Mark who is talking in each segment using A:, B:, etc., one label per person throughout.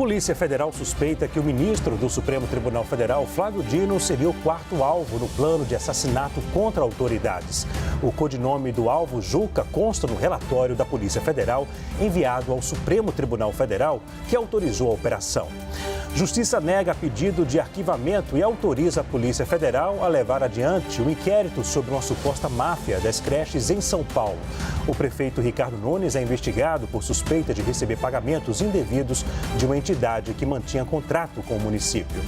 A: Polícia Federal suspeita que o ministro do Supremo Tribunal Federal, Flávio Dino, seria o quarto alvo no plano de assassinato contra autoridades. O codinome do alvo, Juca, consta no relatório da Polícia Federal enviado ao Supremo Tribunal Federal, que autorizou a operação. Justiça nega pedido de arquivamento e autoriza a Polícia Federal a levar adiante um inquérito sobre uma suposta máfia das creches em São Paulo. O prefeito Ricardo Nunes é investigado por suspeita de receber pagamentos indevidos de uma entidade que mantinha contrato com o município.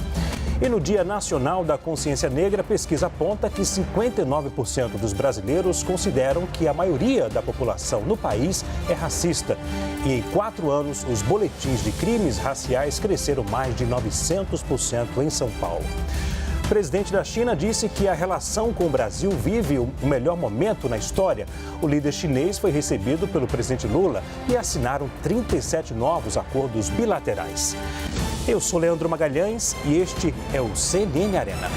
A: E no Dia Nacional da Consciência Negra, a pesquisa aponta que 59% dos brasileiros consideram que a maioria da população no país é racista. E em 4 anos, os boletins de crimes raciais cresceram mais de 900% em São Paulo. O presidente da China disse que a relação com o Brasil vive o melhor momento na história. O líder chinês foi recebido pelo presidente Lula e assinaram 37 novos acordos bilaterais. Eu sou Leandro Magalhães e este é o CNN Arena.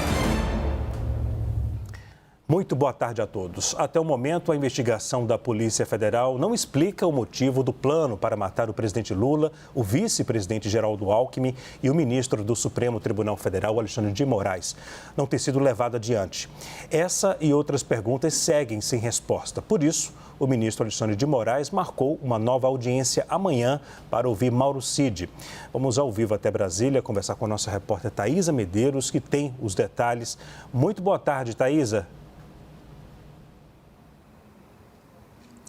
A: Muito boa tarde a todos. Até o momento, a investigação da Polícia Federal não explica o motivo do plano para matar o presidente Lula, o vice-presidente Geraldo Alckmin e o ministro do Supremo Tribunal Federal, Alexandre de Moraes, não ter sido levado adiante. Essa e outras perguntas seguem sem resposta. Por isso, o ministro Alexandre de Moraes marcou uma nova audiência amanhã para ouvir Mauro Cid. Vamos ao vivo até Brasília conversar com a nossa repórter Thaisa Medeiros, que tem os detalhes. Muito boa tarde, Thaisa.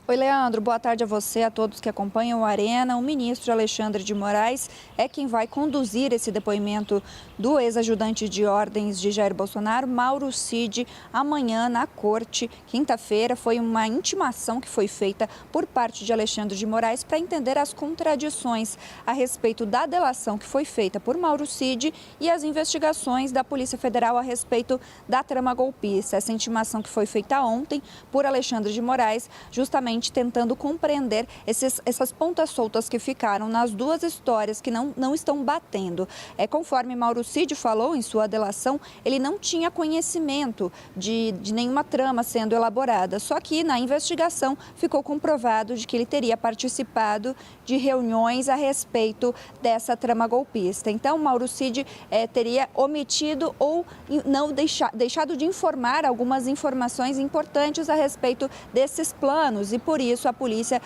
B: Oi, Leandro. Boa tarde a você, a todos que acompanham o Arena. O ministro Alexandre de Moraes é quem vai conduzir esse depoimento do ex-ajudante de ordens de Jair Bolsonaro, Mauro Cid, amanhã na corte. Quinta-feira foi uma intimação que foi feita por parte de Alexandre de Moraes para entender as contradições a respeito da delação que foi feita por Mauro Cid e as investigações da Polícia Federal a respeito da trama golpista. Essa intimação que foi feita ontem por Alexandre de Moraes, justamente tentando compreender essas pontas soltas que ficaram nas duas histórias que não estão batendo. Conforme Mauro Cid falou em sua delação, ele não tinha conhecimento de nenhuma trama sendo elaborada, só que na investigação ficou comprovado de que ele teria participado de reuniões a respeito dessa trama golpista. Então, Mauro Cid teria omitido ou não deixado de informar algumas informações importantes a respeito desses planos e por isso a polícia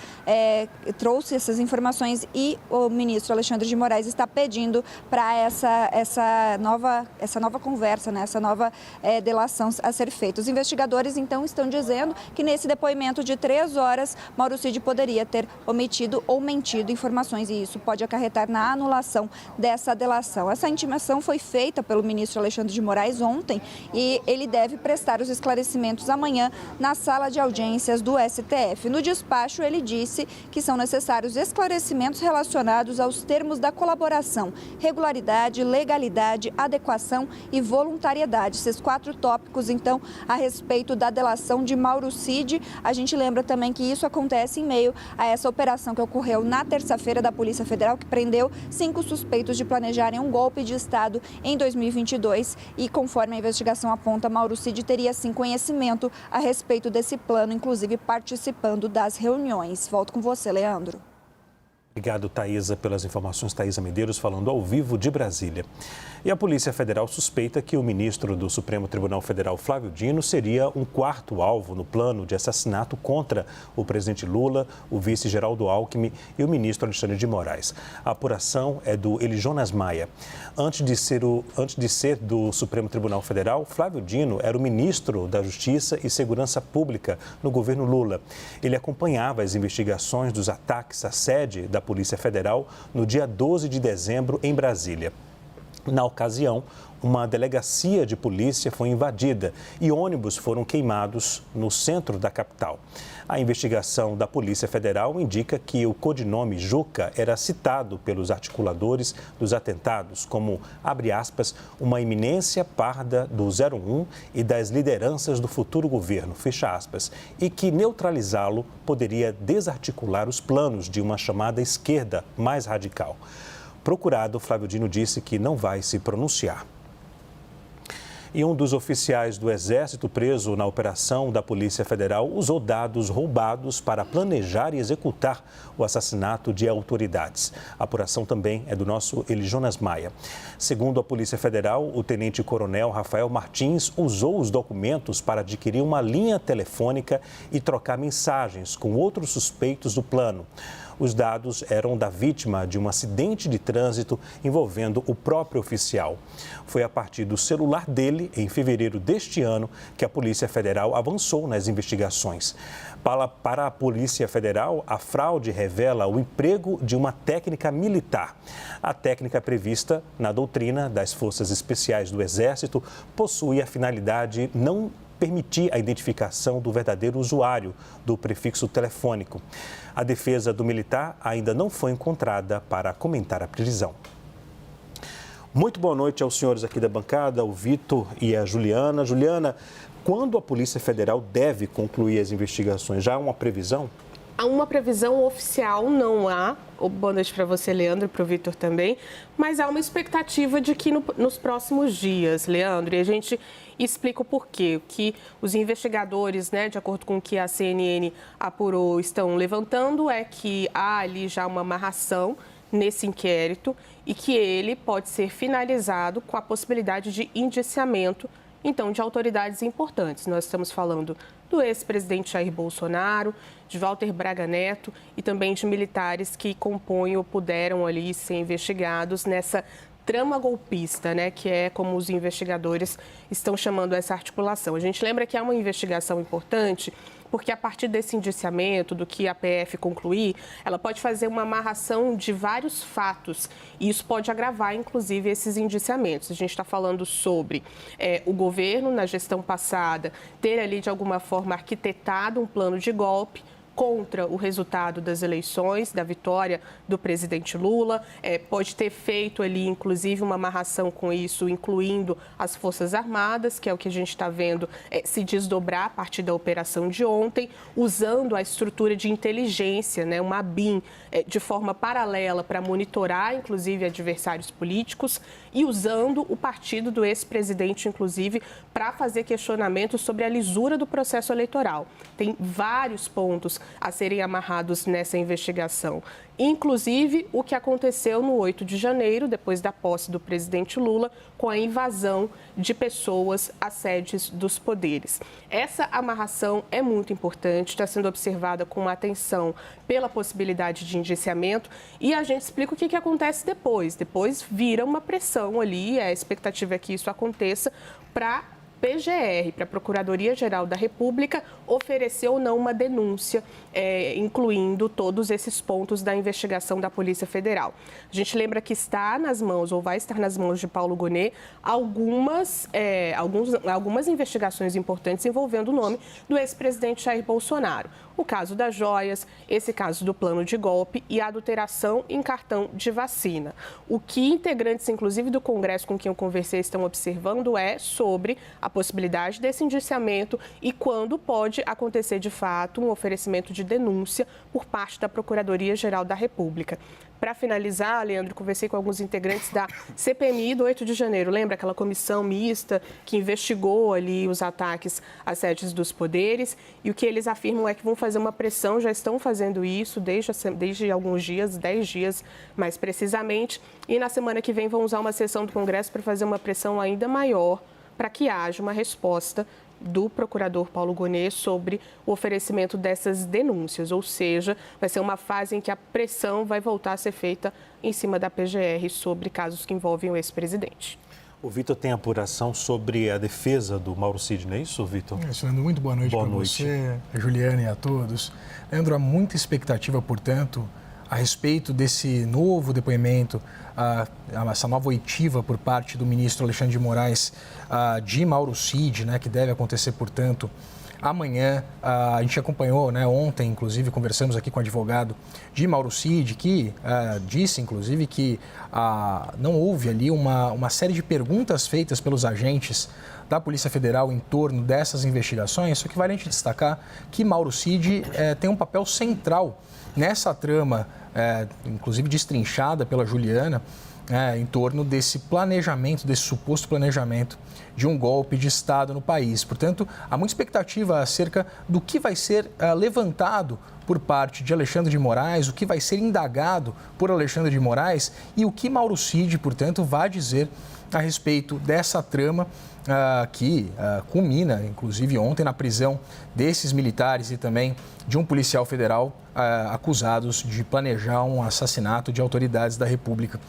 B: trouxe essas informações e o ministro Alexandre de Moraes está pedindo para essa nova conversa, né, essa nova delação a ser feita. Os investigadores então estão dizendo que nesse depoimento de 3 horas, Mauro Cid poderia ter omitido ou mentido informações e isso pode acarretar na anulação dessa delação. Essa intimação foi feita pelo ministro Alexandre de Moraes ontem e ele deve prestar os esclarecimentos amanhã na sala de audiências do STF. No despacho, ele disse que são necessários esclarecimentos relacionados aos termos da colaboração, regularidade, legalidade, adequação e voluntariedade. Esses 4 tópicos, então, a respeito da delação de Mauro Cid. A gente lembra também que isso acontece em meio a essa operação que ocorreu na terça-feira da Polícia Federal, que prendeu 5 suspeitos de planejarem um golpe de Estado em 2022 e, conforme a investigação aponta, Mauro Cid teria, sim, conhecimento a respeito desse plano, inclusive participando das reuniões. Volto com você, Leandro.
A: Obrigado, Thaisa, pelas informações. Thaisa Medeiros falando ao vivo de Brasília. E a Polícia Federal suspeita que o ministro do Supremo Tribunal Federal, Flávio Dino, seria um quarto alvo no plano de assassinato contra o presidente Lula, o vice Geraldo Alckmin e o ministro Alexandre de Moraes. A apuração é do Eli Jonas Maia. Antes de ser do Supremo Tribunal Federal, Flávio Dino era o ministro da Justiça e Segurança Pública no governo Lula. Ele acompanhava as investigações dos ataques à sede da Polícia Federal no dia 12 de dezembro em Brasília. Na ocasião, uma delegacia de polícia foi invadida e ônibus foram queimados no centro da capital. A investigação da Polícia Federal indica que o codinome Juca era citado pelos articuladores dos atentados como, abre aspas, uma iminência parda do 01 e das lideranças do futuro governo, fecha aspas, e que neutralizá-lo poderia desarticular os planos de uma chamada esquerda mais radical. Procurado, Flávio Dino disse que não vai se pronunciar. E um dos oficiais do Exército preso na operação da Polícia Federal usou dados roubados para planejar e executar o assassinato de autoridades. A apuração também é do nosso Elijonas Maia. Segundo a Polícia Federal, o tenente-coronel Rafael Martins usou os documentos para adquirir uma linha telefônica e trocar mensagens com outros suspeitos do plano. Os dados eram da vítima de um acidente de trânsito envolvendo o próprio oficial. Foi a partir do celular dele, em fevereiro deste ano, que a Polícia Federal avançou nas investigações. Para a Polícia Federal, a fraude revela o emprego de uma técnica militar. A técnica prevista na doutrina das Forças Especiais do Exército possui a finalidade não permitir a identificação do verdadeiro usuário do prefixo telefônico. A defesa do militar ainda não foi encontrada para comentar a prisão. Muito boa noite aos senhores aqui da bancada, o Vitor e a Juliana. Juliana, quando a Polícia Federal deve concluir as investigações? Já há uma previsão?
C: Há uma previsão oficial, não há. Boa noite para você, Leandro, e para o Vitor também. Mas há uma expectativa de que nos próximos dias, Leandro, e a gente explica o porquê. Que os investigadores, de acordo com o que a CNN apurou, estão levantando é que há ali já uma amarração nesse inquérito e que ele pode ser finalizado com a possibilidade de indiciamento, então, de autoridades importantes. Nós estamos falando do ex-presidente Jair Bolsonaro, de Walter Braga Neto e também de militares que compõem ou puderam ali ser investigados nessa trama golpista, que é como os investigadores estão chamando essa articulação. A gente lembra que há uma investigação importante porque a partir desse indiciamento, do que a PF concluir, ela pode fazer uma amarração de vários fatos e isso pode agravar, inclusive, esses indiciamentos. A gente está falando sobre o governo, na gestão passada, ter ali, de alguma forma, arquitetado um plano de golpe contra o resultado das eleições, da vitória do presidente Lula, pode ter feito ali, inclusive, uma amarração com isso, incluindo as Forças Armadas, que é o que a gente está vendo se desdobrar a partir da operação de ontem, usando a estrutura de inteligência, uma BIM, de forma paralela para monitorar, inclusive, adversários políticos e usando o partido do ex-presidente, inclusive, para fazer questionamentos sobre a lisura do processo eleitoral. Tem vários pontos a serem amarrados nessa investigação. Inclusive, o que aconteceu no 8 de janeiro, depois da posse do presidente Lula, com a invasão de pessoas às sedes dos poderes. Essa amarração é muito importante, está sendo observada com atenção pela possibilidade de indiciamento e a gente explica o que acontece depois. Depois vira uma pressão ali, a expectativa é que isso aconteça para PGR, para a Procuradoria-Geral da República, oferecer ou não uma denúncia, incluindo todos esses pontos da investigação da Polícia Federal. A gente lembra que está nas mãos, ou vai estar nas mãos de Paulo Gonet, algumas investigações importantes envolvendo o nome do ex-presidente Jair Bolsonaro. O caso das joias, esse caso do plano de golpe e a adulteração em cartão de vacina. O que integrantes, inclusive do Congresso com quem eu conversei, estão observando é sobre a possibilidade desse indiciamento e quando pode acontecer, de fato, um oferecimento de denúncia por parte da Procuradoria-Geral da República. Para finalizar, Leandro, conversei com alguns integrantes da CPMI do 8 de janeiro. Lembra aquela comissão mista que investigou ali os ataques às sedes dos poderes? E o que eles afirmam é que vão fazer uma pressão, já estão fazendo isso desde alguns dias, 10 dias mais precisamente. E na semana que vem vão usar uma sessão do Congresso para fazer uma pressão ainda maior para que haja uma resposta do procurador Paulo Gonet sobre o oferecimento dessas denúncias, ou seja, vai ser uma fase em que a pressão vai voltar a ser feita em cima da PGR sobre casos que envolvem o ex-presidente.
A: O Vitor tem apuração sobre a defesa do Mauro Cid, não é isso, Vitor?
D: Leandro, muito boa noite para você, a Juliana e a todos. Leandro, há muita expectativa, portanto, a respeito desse novo depoimento, essa nova oitiva por parte do ministro Alexandre de Moraes de Mauro Cid, que deve acontecer, portanto, amanhã. A gente acompanhou, ontem, inclusive, conversamos aqui com o advogado de Mauro Cid, que disse, inclusive, que não houve ali uma série de perguntas feitas pelos agentes da Polícia Federal em torno dessas investigações, só que vale a gente destacar que Mauro Cid tem um papel central nessa trama, inclusive destrinchada pela Juliana, em torno desse planejamento, desse suposto planejamento de um golpe de Estado no país. Portanto, há muita expectativa acerca do que vai ser levantado por parte de Alexandre de Moraes, o que vai ser indagado por Alexandre de Moraes e o que Mauro Cid, portanto, vai dizer a respeito dessa trama que culmina, inclusive ontem, na prisão desses militares e também de um policial federal acusados de planejar um assassinato de autoridades da República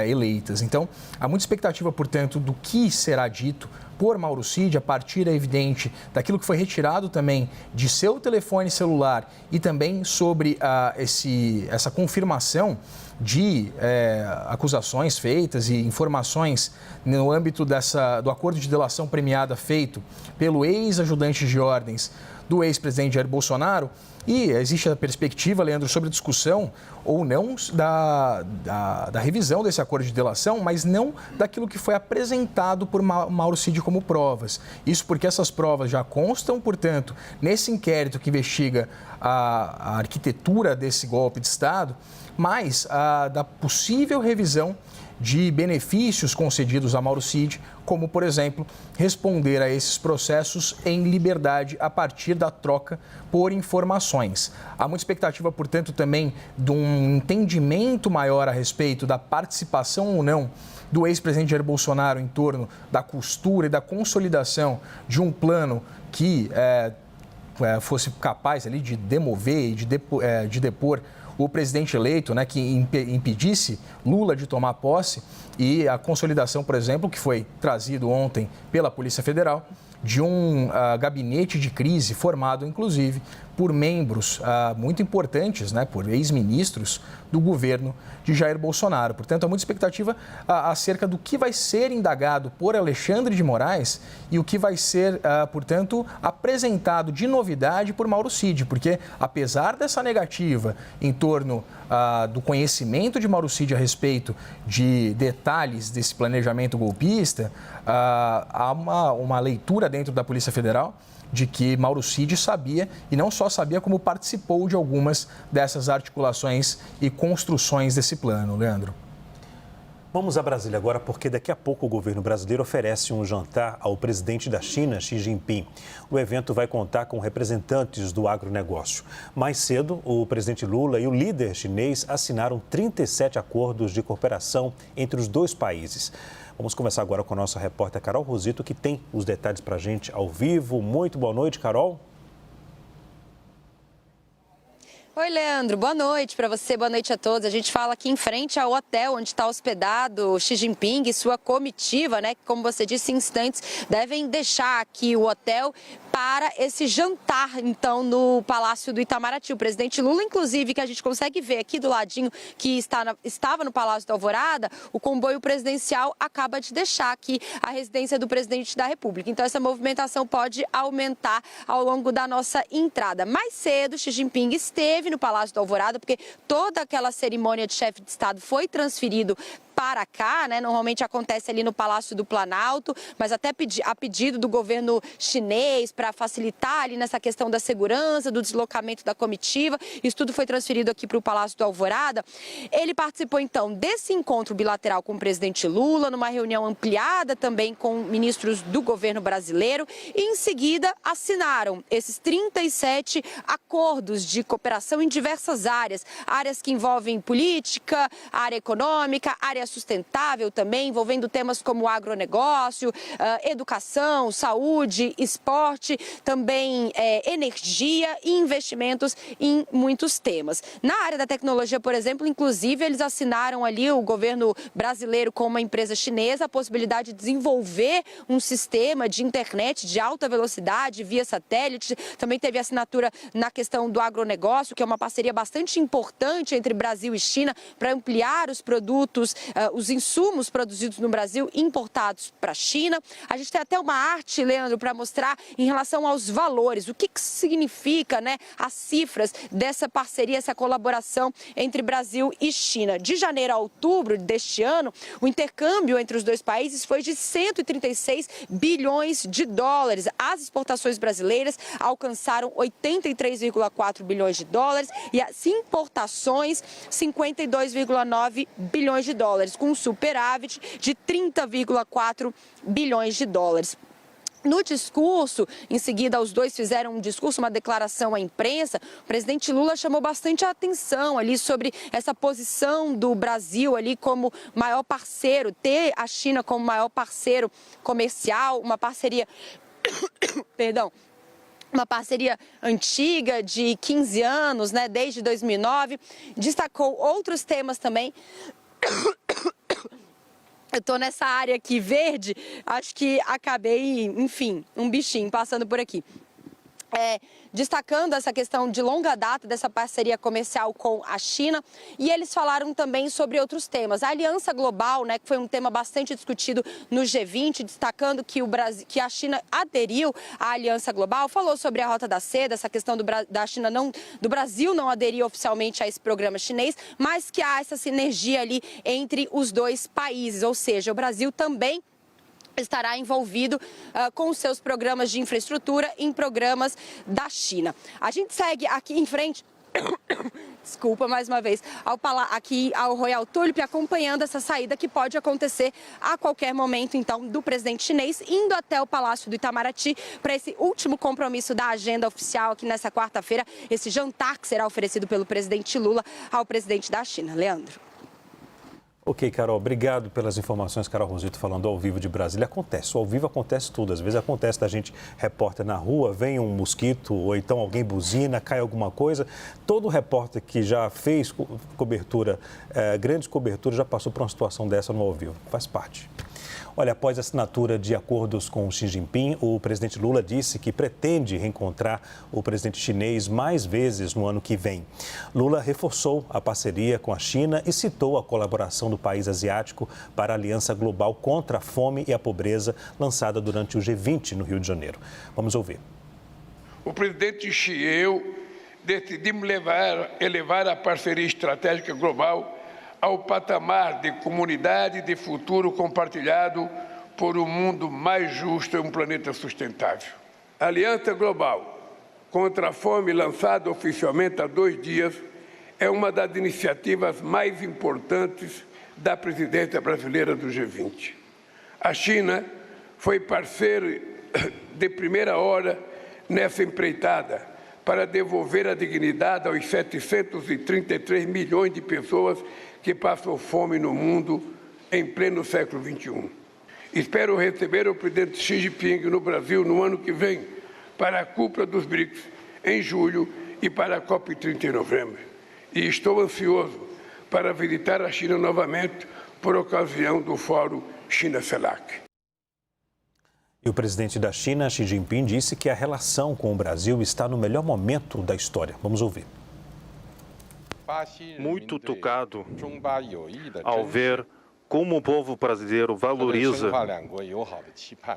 D: eleitas. Então, há muita expectativa, portanto, do que será dito por Mauro Cid, a partir, é evidente, daquilo que foi retirado também de seu telefone celular e também sobre essa confirmação de acusações feitas e informações no âmbito do acordo de delação premiada feito pelo ex-ajudante de ordens do ex-presidente Jair Bolsonaro. E existe a perspectiva, Leandro, sobre a discussão ou não da revisão desse acordo de delação, mas não daquilo que foi apresentado por Mauro Cid como provas. Isso porque essas provas já constam, portanto, nesse inquérito que investiga a arquitetura desse golpe de Estado, mas da possível revisão de benefícios concedidos a Mauro Cid, como, por exemplo, responder a esses processos em liberdade a partir da troca por informações. Há muita expectativa, portanto, também de um entendimento maior a respeito da participação ou não do ex-presidente Jair Bolsonaro em torno da costura e da consolidação de um plano que fosse capaz ali de demover e de depor o presidente eleito, que impedisse Lula de tomar posse, e a consolidação, por exemplo, que foi trazido ontem pela Polícia Federal, de um gabinete de crise formado, inclusive, por membros muito importantes, por ex-ministros do governo de Jair Bolsonaro. Portanto, há muita expectativa acerca do que vai ser indagado por Alexandre de Moraes e o que vai ser, portanto, apresentado de novidade por Mauro Cid, porque, apesar dessa negativa em torno do conhecimento de Mauro Cid a respeito de detalhes desse planejamento golpista, há uma leitura dentro da Polícia Federal de que Mauro Cid sabia, e não só sabia, como participou de algumas dessas articulações e construções desse plano. Leandro.
A: Vamos a Brasília agora, porque daqui a pouco o governo brasileiro oferece um jantar ao presidente da China, Xi Jinping. O evento vai contar com representantes do agronegócio. Mais cedo, o presidente Lula e o líder chinês assinaram 37 acordos de cooperação entre os dois países. Vamos começar agora com a nossa repórter Carol Rosito, que tem os detalhes para a gente ao vivo. Muito boa noite, Carol.
E: Oi, Leandro. Boa noite para você, boa noite a todos. A gente fala aqui em frente ao hotel onde está hospedado Xi Jinping e sua comitiva, que, como você disse, em instantes devem deixar aqui o hotel para esse jantar, então, no Palácio do Itamaraty. O presidente Lula, inclusive, que a gente consegue ver aqui do ladinho, que estava no Palácio da Alvorada, o comboio presidencial acaba de deixar aqui a residência do presidente da República. Então, essa movimentação pode aumentar ao longo da nossa entrada. Mais cedo, Xi Jinping esteve no Palácio da Alvorada, porque toda aquela cerimônia de chefe de Estado foi transferido para cá, Normalmente acontece ali no Palácio do Planalto, mas até a pedido do governo chinês para facilitar ali nessa questão da segurança, do deslocamento da comitiva. Isso tudo foi transferido aqui para o Palácio da Alvorada. Ele participou, então, desse encontro bilateral com o presidente Lula, numa reunião ampliada também com ministros do governo brasileiro, e em seguida assinaram esses 37 acordos de cooperação em diversas áreas que envolvem política, área econômica, área sustentável também, envolvendo temas como agronegócio, educação, saúde, esporte, também energia e investimentos em muitos temas. Na área da tecnologia, por exemplo, inclusive, eles assinaram ali, o governo brasileiro com uma empresa chinesa, a possibilidade de desenvolver um sistema de internet de alta velocidade via satélite. Também teve assinatura na questão do agronegócio, que é uma parceria bastante importante entre Brasil e China para ampliar os produtos, os insumos produzidos no Brasil importados para a China. A gente tem até uma arte, Leandro, para mostrar em relação aos valores, o que significa, as cifras dessa parceria, essa colaboração entre Brasil e China. De janeiro a outubro deste ano, o intercâmbio entre os dois países foi de 136 bilhões de dólares. As exportações brasileiras alcançaram 83,4 bilhões de dólares e as importações 52,9 bilhões de dólares. dólares, com um superávit de 30,4 bilhões de dólares. No discurso, em seguida, os dois fizeram um discurso, uma declaração à imprensa. O presidente Lula chamou bastante a atenção ali sobre essa posição do Brasil ali como maior parceiro, ter a China como maior parceiro comercial, uma parceria, perdão, uma parceria antiga de 15 anos, né, desde 2009. Destacou outros temas também. Eu estou nessa área aqui verde, acho que acabei, enfim, um bichinho passando por aqui. Destacando essa questão de longa data dessa parceria comercial com a China, e eles falaram também sobre outros temas. A Aliança Global, né, que foi um tema bastante discutido no G20, destacando que a China aderiu à Aliança Global, falou sobre a Rota da Seda, essa questão do Brasil não aderir oficialmente a esse programa chinês, mas que há essa sinergia ali entre os dois países, ou seja, o Brasil também estará envolvido com os seus programas de infraestrutura em programas da China. A gente segue aqui em frente, desculpa mais uma vez, aqui ao Royal Tulip, acompanhando essa saída que pode acontecer a qualquer momento, então, do presidente chinês, indo até o Palácio do Itamaraty para esse último compromisso da agenda oficial aqui nessa quarta-feira, esse jantar que será oferecido pelo presidente Lula ao presidente da China. Leandro.
A: Ok, Carol, obrigado pelas informações. Carol Rosito falando ao vivo de Brasília. Acontece, ao vivo acontece tudo. Às vezes acontece da gente, repórter na rua, vem um mosquito ou então alguém buzina, cai alguma coisa. Todo repórter que já fez cobertura, grandes coberturas, já passou por uma situação dessa no ao vivo. Faz parte. Olha, após a assinatura de acordos com Xi Jinping, o presidente Lula disse que pretende reencontrar o presidente chinês mais vezes no ano que vem. Lula reforçou a parceria com a China e citou a colaboração do país asiático para a Aliança Global contra a Fome e a Pobreza, lançada durante o G20 no Rio de Janeiro. Vamos ouvir.
F: O presidente Xi e eu decidimos elevar a parceria estratégica global ao patamar de comunidade de futuro compartilhado por um mundo mais justo e um planeta sustentável. A Aliança Global contra a Fome, lançada oficialmente há 2 dias, é uma das iniciativas mais importantes da presidência brasileira do G20. A China foi parceiro de primeira hora nessa empreitada para devolver a dignidade aos 733 milhões de pessoas que passam fome no mundo em pleno século XXI. Espero receber o presidente Xi Jinping no Brasil no ano que vem para a cúpula dos BRICS em julho e para a COP30 em novembro. E estou ansioso para visitar a China novamente por ocasião do Fórum China-CELAC.
A: E o presidente da China, Xi Jinping, disse que a relação com o Brasil está no melhor momento da história. Vamos ouvir.
G: Muito tocado ao ver como o povo brasileiro valoriza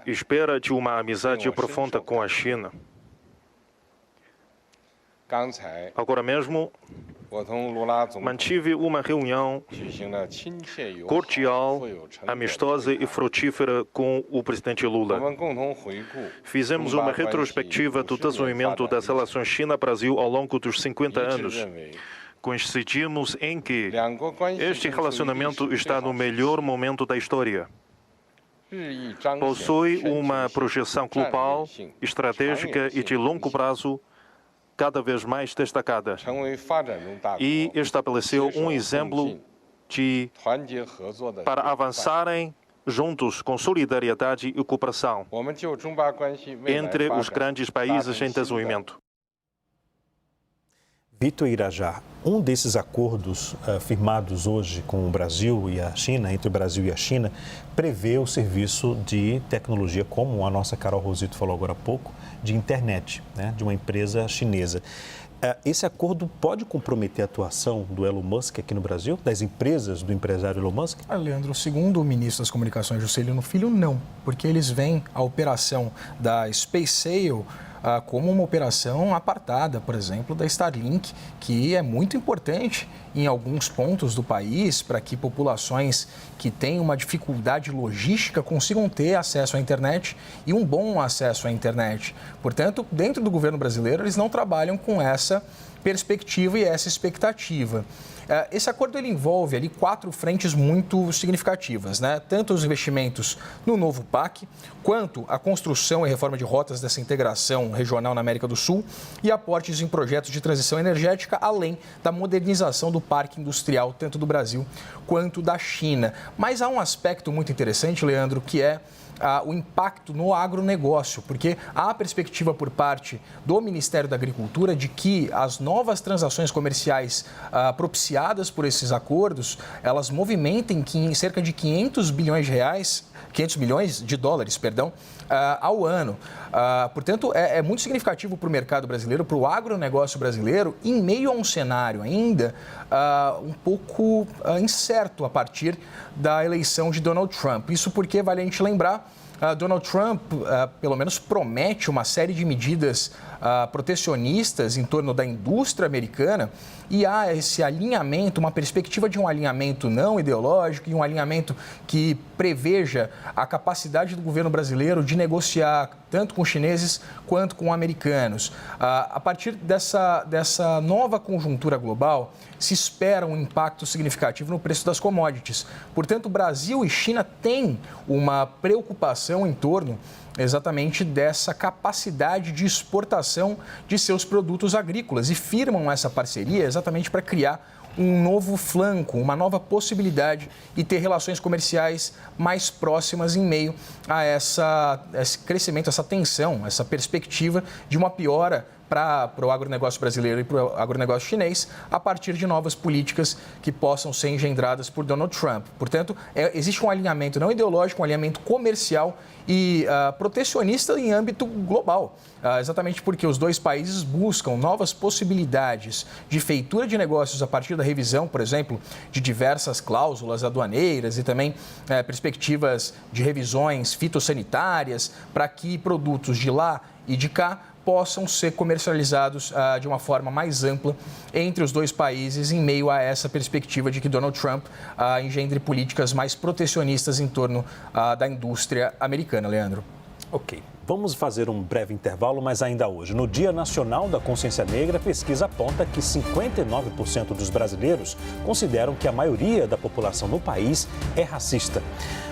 G: e espera de uma amizade profunda com a China. Agora mesmo, mantive uma reunião cordial, amistosa e frutífera com o presidente Lula. Fizemos uma retrospectiva do desenvolvimento das relações China-Brasil ao longo dos 50 anos. Coincidimos em que este relacionamento está no melhor momento da história. Possui uma projeção global, estratégica e de longo prazo cada vez mais destacada e estabeleceu um exemplo para avançarem juntos com solidariedade e cooperação entre os grandes países em desenvolvimento.
A: Vitor Irajá, um desses acordos firmados hoje com o Brasil e a China, entre o Brasil e a China, prevê o serviço de tecnologia, como a nossa Carol Rosito falou agora há pouco, de internet, né, de uma empresa chinesa. Esse acordo pode comprometer a atuação do Elon Musk aqui no Brasil, das empresas do empresário Elon Musk?
D: Leandro, segundo o ministro das Comunicações, Juscelino Filho, não, porque eles veem a operação da SpaceX como uma operação apartada, por exemplo, da Starlink, que é muito importante em alguns pontos do país para que populações que têm uma dificuldade logística consigam ter acesso à internet e um bom acesso à internet. Portanto, dentro do governo brasileiro, eles não trabalham com essa perspectiva e essa expectativa. Esse acordo ele envolve ali 4 frentes muito significativas, né? Tanto os investimentos no novo PAC, quanto a construção e reforma de rotas dessa integração regional na América do Sul e aportes em projetos de transição energética, além da modernização do parque industrial, tanto do Brasil quanto da China. Mas há um aspecto muito interessante, Leandro, que é o impacto no agronegócio, porque há a perspectiva por parte do Ministério da Agricultura de que as novas transações comerciais propiciadas por esses acordos, elas movimentem cerca de 500 milhões de dólares, ao ano. Portanto, é muito significativo para o mercado brasileiro, para o agronegócio brasileiro, em meio a um cenário ainda um pouco incerto a partir da eleição de Donald Trump. Isso porque, vale a gente lembrar, Donald Trump, pelo menos, promete uma série de medidas protecionistas em torno da indústria americana e há esse alinhamento, uma perspectiva de um alinhamento não ideológico e um alinhamento que preveja a capacidade do governo brasileiro de negociar tanto com chineses quanto com americanos. A partir dessa nova conjuntura global, se espera um impacto significativo no preço das commodities. Portanto, Brasil e China têm uma preocupação em torno exatamente dessa capacidade de exportação de seus produtos agrícolas e firmam essa parceria exatamente para criar um novo flanco, uma nova possibilidade e ter relações comerciais mais próximas em meio a esse crescimento, essa tensão, essa perspectiva de uma piora para o agronegócio brasileiro e para o agronegócio chinês a partir de novas políticas que possam ser engendradas por Donald Trump. Portanto, existe um alinhamento não ideológico, um alinhamento comercial e protecionista em âmbito global, exatamente porque os dois países buscam novas possibilidades de feitura de negócios a partir da revisão, por exemplo, de diversas cláusulas aduaneiras e também perspectivas de revisões fitossanitárias para que produtos de lá e de cá possam ser comercializados de uma forma mais ampla entre os dois países em meio a essa perspectiva de que Donald Trump engendre políticas mais protecionistas em torno da indústria americana, Leandro.
A: Ok, vamos fazer um breve intervalo, mas ainda hoje. No Dia Nacional da Consciência Negra, a pesquisa aponta que 59% dos brasileiros consideram que a maioria da população no país é racista.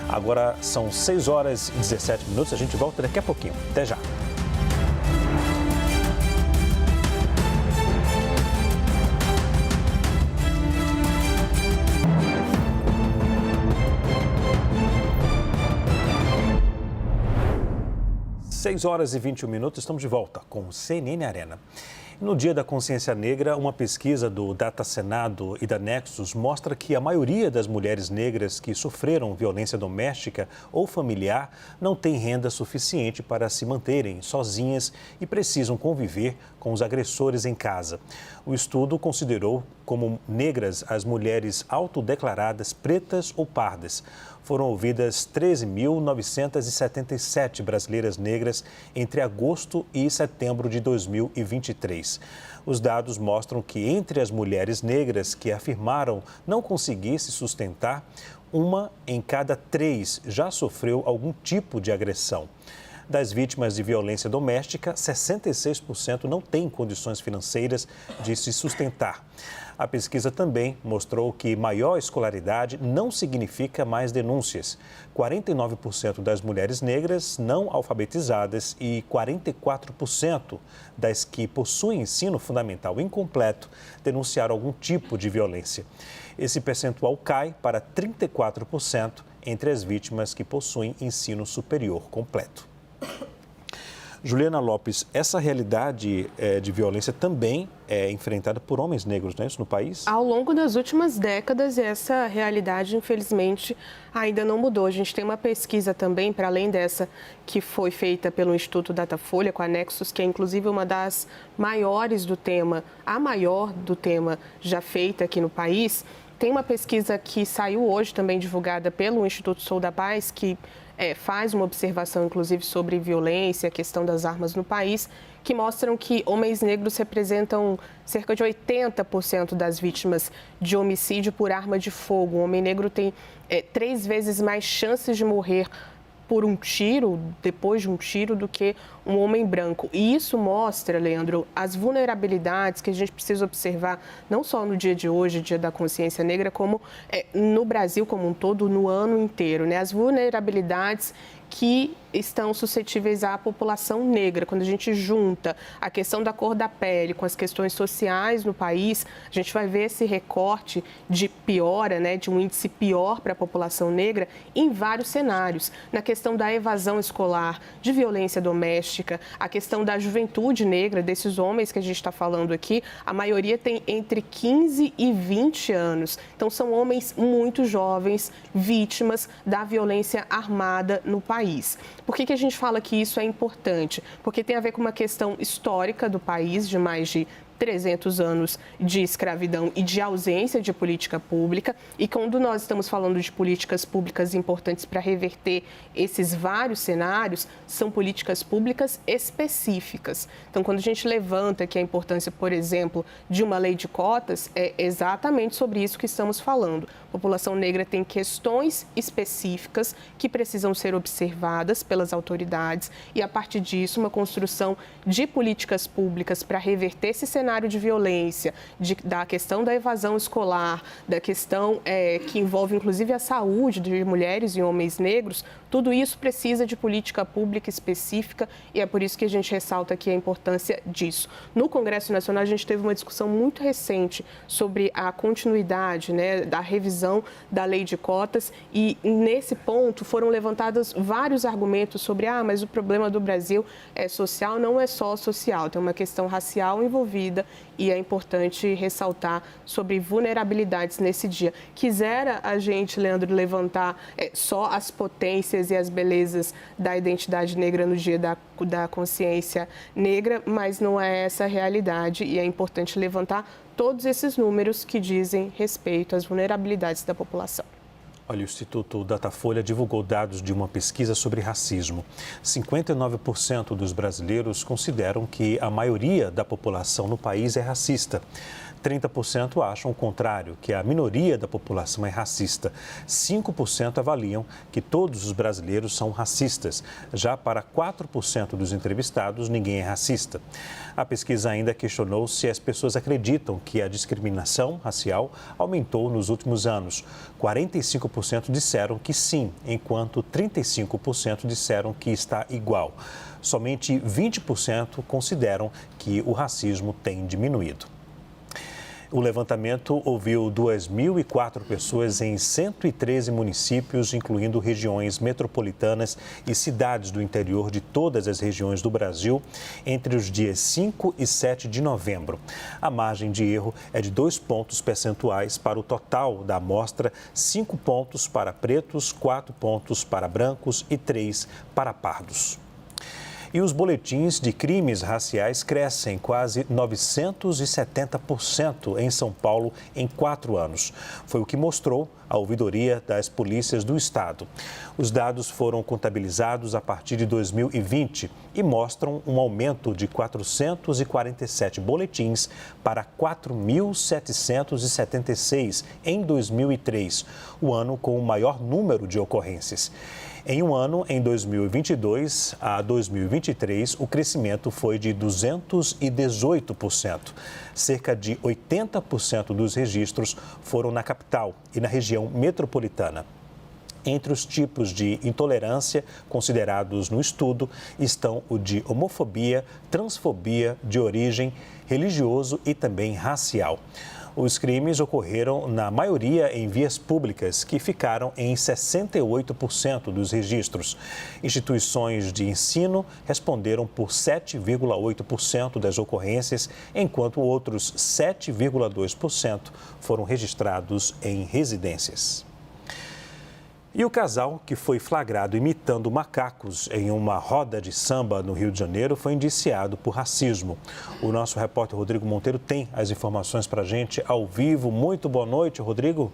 A: Agora são 6 horas e 17 minutos, a gente volta daqui a pouquinho. Até já. Seis horas e 21 minutos, estamos de volta com o CNN Arena. No Dia da Consciência Negra, uma pesquisa do Data Senado e da Nexus mostra que a maioria das mulheres negras que sofreram violência doméstica ou familiar não tem renda suficiente para se manterem sozinhas e precisam conviver com os agressores em casa. O estudo considerou como negras as mulheres autodeclaradas pretas ou pardas. Foram ouvidas 13.977 brasileiras negras entre agosto e setembro de 2023. Os dados mostram que entre as mulheres negras que afirmaram não conseguir se sustentar, 1 em cada 3 já sofreu algum tipo de agressão. Das vítimas de violência doméstica, 66% não têm condições financeiras de se sustentar. A pesquisa também mostrou que maior escolaridade não significa mais denúncias. 49% das mulheres negras não alfabetizadas e 44% das que possuem ensino fundamental incompleto denunciaram algum tipo de violência. Esse percentual cai para 34% entre as vítimas que possuem ensino superior completo. Juliana Lopes, essa realidade de violência também é enfrentada por homens negros, não é isso, no país?
C: Ao longo das últimas décadas, essa realidade, infelizmente, ainda não mudou. A gente tem uma pesquisa também, para além dessa que foi feita pelo Instituto Datafolha, com a Nexus, que é inclusive uma das maiores do tema, a maior do tema já feita aqui no país. Tem uma pesquisa que saiu hoje, também divulgada pelo Instituto Sou da Paz, que faz uma observação, inclusive, sobre violência, a questão das armas no país, que mostram que homens negros representam cerca de 80% das vítimas de homicídio por arma de fogo. O homem negro tem 3 vezes mais chances de morrer por um tiro, depois de um tiro, do que um homem branco. E isso mostra, Leandro, as vulnerabilidades que a gente precisa observar, não só no dia de hoje, Dia da Consciência Negra, como no Brasil como um todo, no ano inteiro, né? As vulnerabilidades que estão suscetíveis à população negra. Quando a gente junta a questão da cor da pele com as questões sociais no país, a gente vai ver esse recorte de piora, né, de um índice pior para a população negra em vários cenários. Na questão da evasão escolar, de violência doméstica, a questão da juventude negra, desses homens que a gente está falando aqui, a maioria tem entre 15 e 20 anos. Então, são homens muito jovens, vítimas da violência armada no país. Por que a gente fala que isso é importante? Porque tem a ver com uma questão histórica do país, de mais de 300 anos de escravidão e de ausência de política pública. E quando nós estamos falando de políticas públicas importantes para reverter esses vários cenários, são políticas públicas específicas. Então, quando a gente levanta aqui a importância, por exemplo, de uma lei de cotas, é exatamente sobre isso que estamos falando. A população negra tem questões específicas que precisam ser observadas pelas autoridades e, a partir disso, uma construção de políticas públicas para reverter esse cenário de violência, da questão da evasão escolar, da questão que envolve inclusive a saúde de mulheres e homens negros, tudo isso precisa de política pública específica e é por isso que a gente ressalta aqui a importância disso. No Congresso Nacional, a gente teve uma discussão muito recente sobre a continuidade, né, da revisão da lei de cotas e nesse ponto foram levantados vários argumentos sobre mas o problema do Brasil é social, não é só social, tem uma questão racial envolvida e é importante ressaltar sobre vulnerabilidades nesse dia. Quisera a gente, Leandro, levantar só as potências e as belezas da identidade negra no Dia da Consciência Negra, mas não é essa a realidade e é importante levantar todos esses números que dizem respeito às vulnerabilidades da população.
A: Olha, o Instituto Datafolha divulgou dados de uma pesquisa sobre racismo. 59% dos brasileiros consideram que a maioria da população no país é racista. 30% acham o contrário, que a minoria da população é racista. 5% avaliam que todos os brasileiros são racistas. Já para 4% dos entrevistados, ninguém é racista. A pesquisa ainda questionou se as pessoas acreditam que a discriminação racial aumentou nos últimos anos. 45% disseram que sim, enquanto 35% disseram que está igual. Somente 20% consideram que o racismo tem diminuído. O levantamento ouviu 2.004 pessoas em 113 municípios, incluindo regiões metropolitanas e cidades do interior de todas as regiões do Brasil, entre os dias 5 e 7 de novembro. A margem de erro é de 2 pontos percentuais para o total da amostra, 5 pontos para pretos, 4 pontos para brancos e 3 para pardos. E os boletins de crimes raciais crescem quase 970% em São Paulo em 4 anos. Foi o que mostrou a ouvidoria das polícias do estado. Os dados foram contabilizados a partir de 2020 e mostram um aumento de 447 boletins para 4.776 em 2003, o ano com o maior número de ocorrências. Em um ano, em 2022 a 2023, o crescimento foi de 218%. Cerca de 80% dos registros foram na capital e na região metropolitana. Entre os tipos de intolerância considerados no estudo estão o de homofobia, transfobia de origem, religioso e também racial. Os crimes ocorreram, na maioria, em vias públicas, que ficaram em 68% dos registros. Instituições de ensino responderam por 7,8% das ocorrências, enquanto outros 7,2% foram registrados em residências. E o casal, que foi flagrado imitando macacos em uma roda de samba no Rio de Janeiro, foi indiciado por racismo. O nosso repórter Rodrigo Monteiro tem as informações para a gente ao vivo. Muito boa noite, Rodrigo.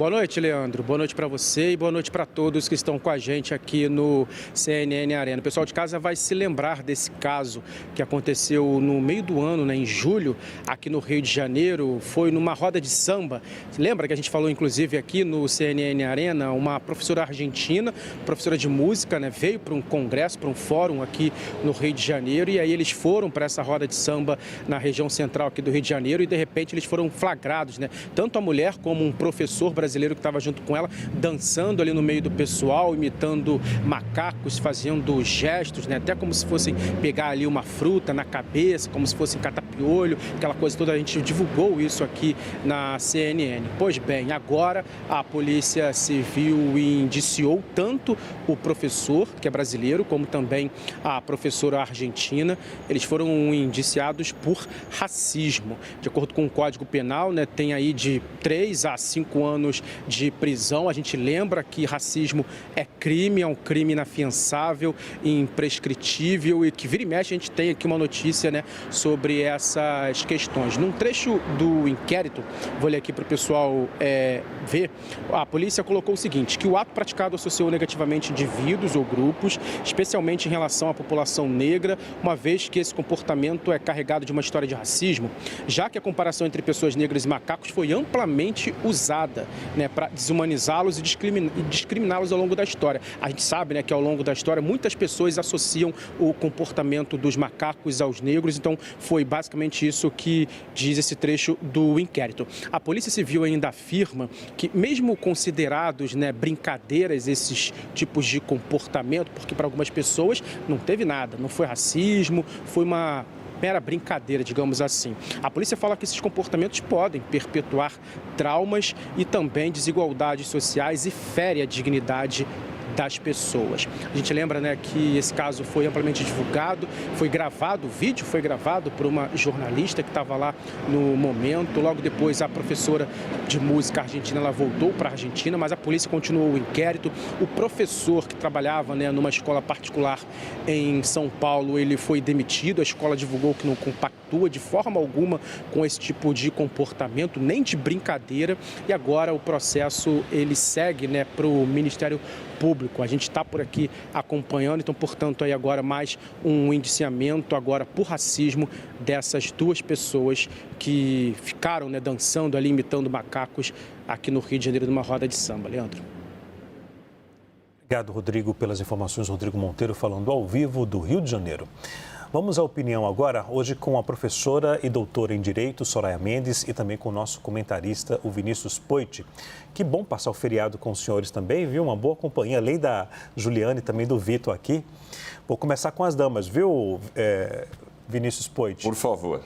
H: Boa noite, Leandro. Boa noite para você e boa noite para todos que estão com a gente aqui no CNN Arena. O pessoal de casa vai se lembrar desse caso que aconteceu no meio do ano, né, em julho, aqui no Rio de Janeiro. Foi numa roda de samba. Lembra que a gente falou, inclusive, aqui no CNN Arena, uma professora argentina, professora de música, né, veio para um congresso, para um fórum aqui no Rio de Janeiro, e aí eles foram para essa roda de samba na região central aqui do Rio de Janeiro e, de repente, eles foram flagrados, né? Tanto a mulher como um professor brasileiro que estava junto com ela, dançando ali no meio do pessoal, imitando macacos, fazendo gestos, né? Até como se fossem pegar ali uma fruta na cabeça, como se fossem catar piolho, aquela coisa toda. A gente divulgou isso aqui na CNN. Pois bem, agora a Polícia Civil indiciou tanto o professor, que é brasileiro, como também a professora argentina. Eles foram indiciados por racismo. De acordo com o Código Penal, né, tem aí de 3 a 5 anos de prisão. A gente lembra que racismo é um crime inafiançável, imprescritível, e que vira e mexe a gente tem aqui uma notícia, né, sobre essas questões. Num trecho do inquérito, vou ler aqui para o pessoal ver, a polícia colocou o seguinte, que o ato praticado associou negativamente indivíduos ou grupos, especialmente em relação à população negra, uma vez que esse comportamento é carregado de uma história de racismo, já que a comparação entre pessoas negras e macacos foi amplamente usada, né, para desumanizá-los e discriminá-los ao longo da história. A gente sabe, né, que ao longo da história muitas pessoas associam o comportamento dos macacos aos negros, então foi basicamente isso que diz esse trecho do inquérito. A Polícia Civil ainda afirma que, mesmo considerados, né, brincadeiras esses tipos de comportamento, porque para algumas pessoas não teve nada, não foi racismo, foi uma mera brincadeira, digamos assim. A polícia fala que esses comportamentos podem perpetuar traumas e também desigualdades sociais e fere a dignidade das pessoas. A gente lembra, né, que esse caso foi amplamente divulgado, foi gravado, o vídeo foi gravado por uma jornalista que estava lá no momento. Logo depois, a professora de música argentina, ela voltou para a Argentina, mas a polícia continuou o inquérito. O professor que trabalhava, né, numa escola particular em São Paulo, ele foi demitido. A escola divulgou que não compactua de forma alguma com esse tipo de comportamento, nem de brincadeira. E agora o processo ele segue, né, para o Ministério Público. A gente está por aqui acompanhando, então, portanto, aí agora mais um indiciamento agora por racismo dessas duas pessoas que ficaram, né, dançando ali, imitando macacos aqui no Rio de Janeiro, numa roda de samba. Leandro.
A: Obrigado, Rodrigo, pelas informações. Rodrigo Monteiro falando ao vivo do Rio de Janeiro. Vamos à opinião agora, hoje com a professora e doutora em Direito, Soraya Mendes, e também com o nosso comentarista, o Vinícius Poit. Que bom passar o feriado com os senhores também, viu? Uma boa companhia, além da Juliane e também do Vitor aqui. Vou começar com as damas, viu, Vinícius Poit?
I: Por favor.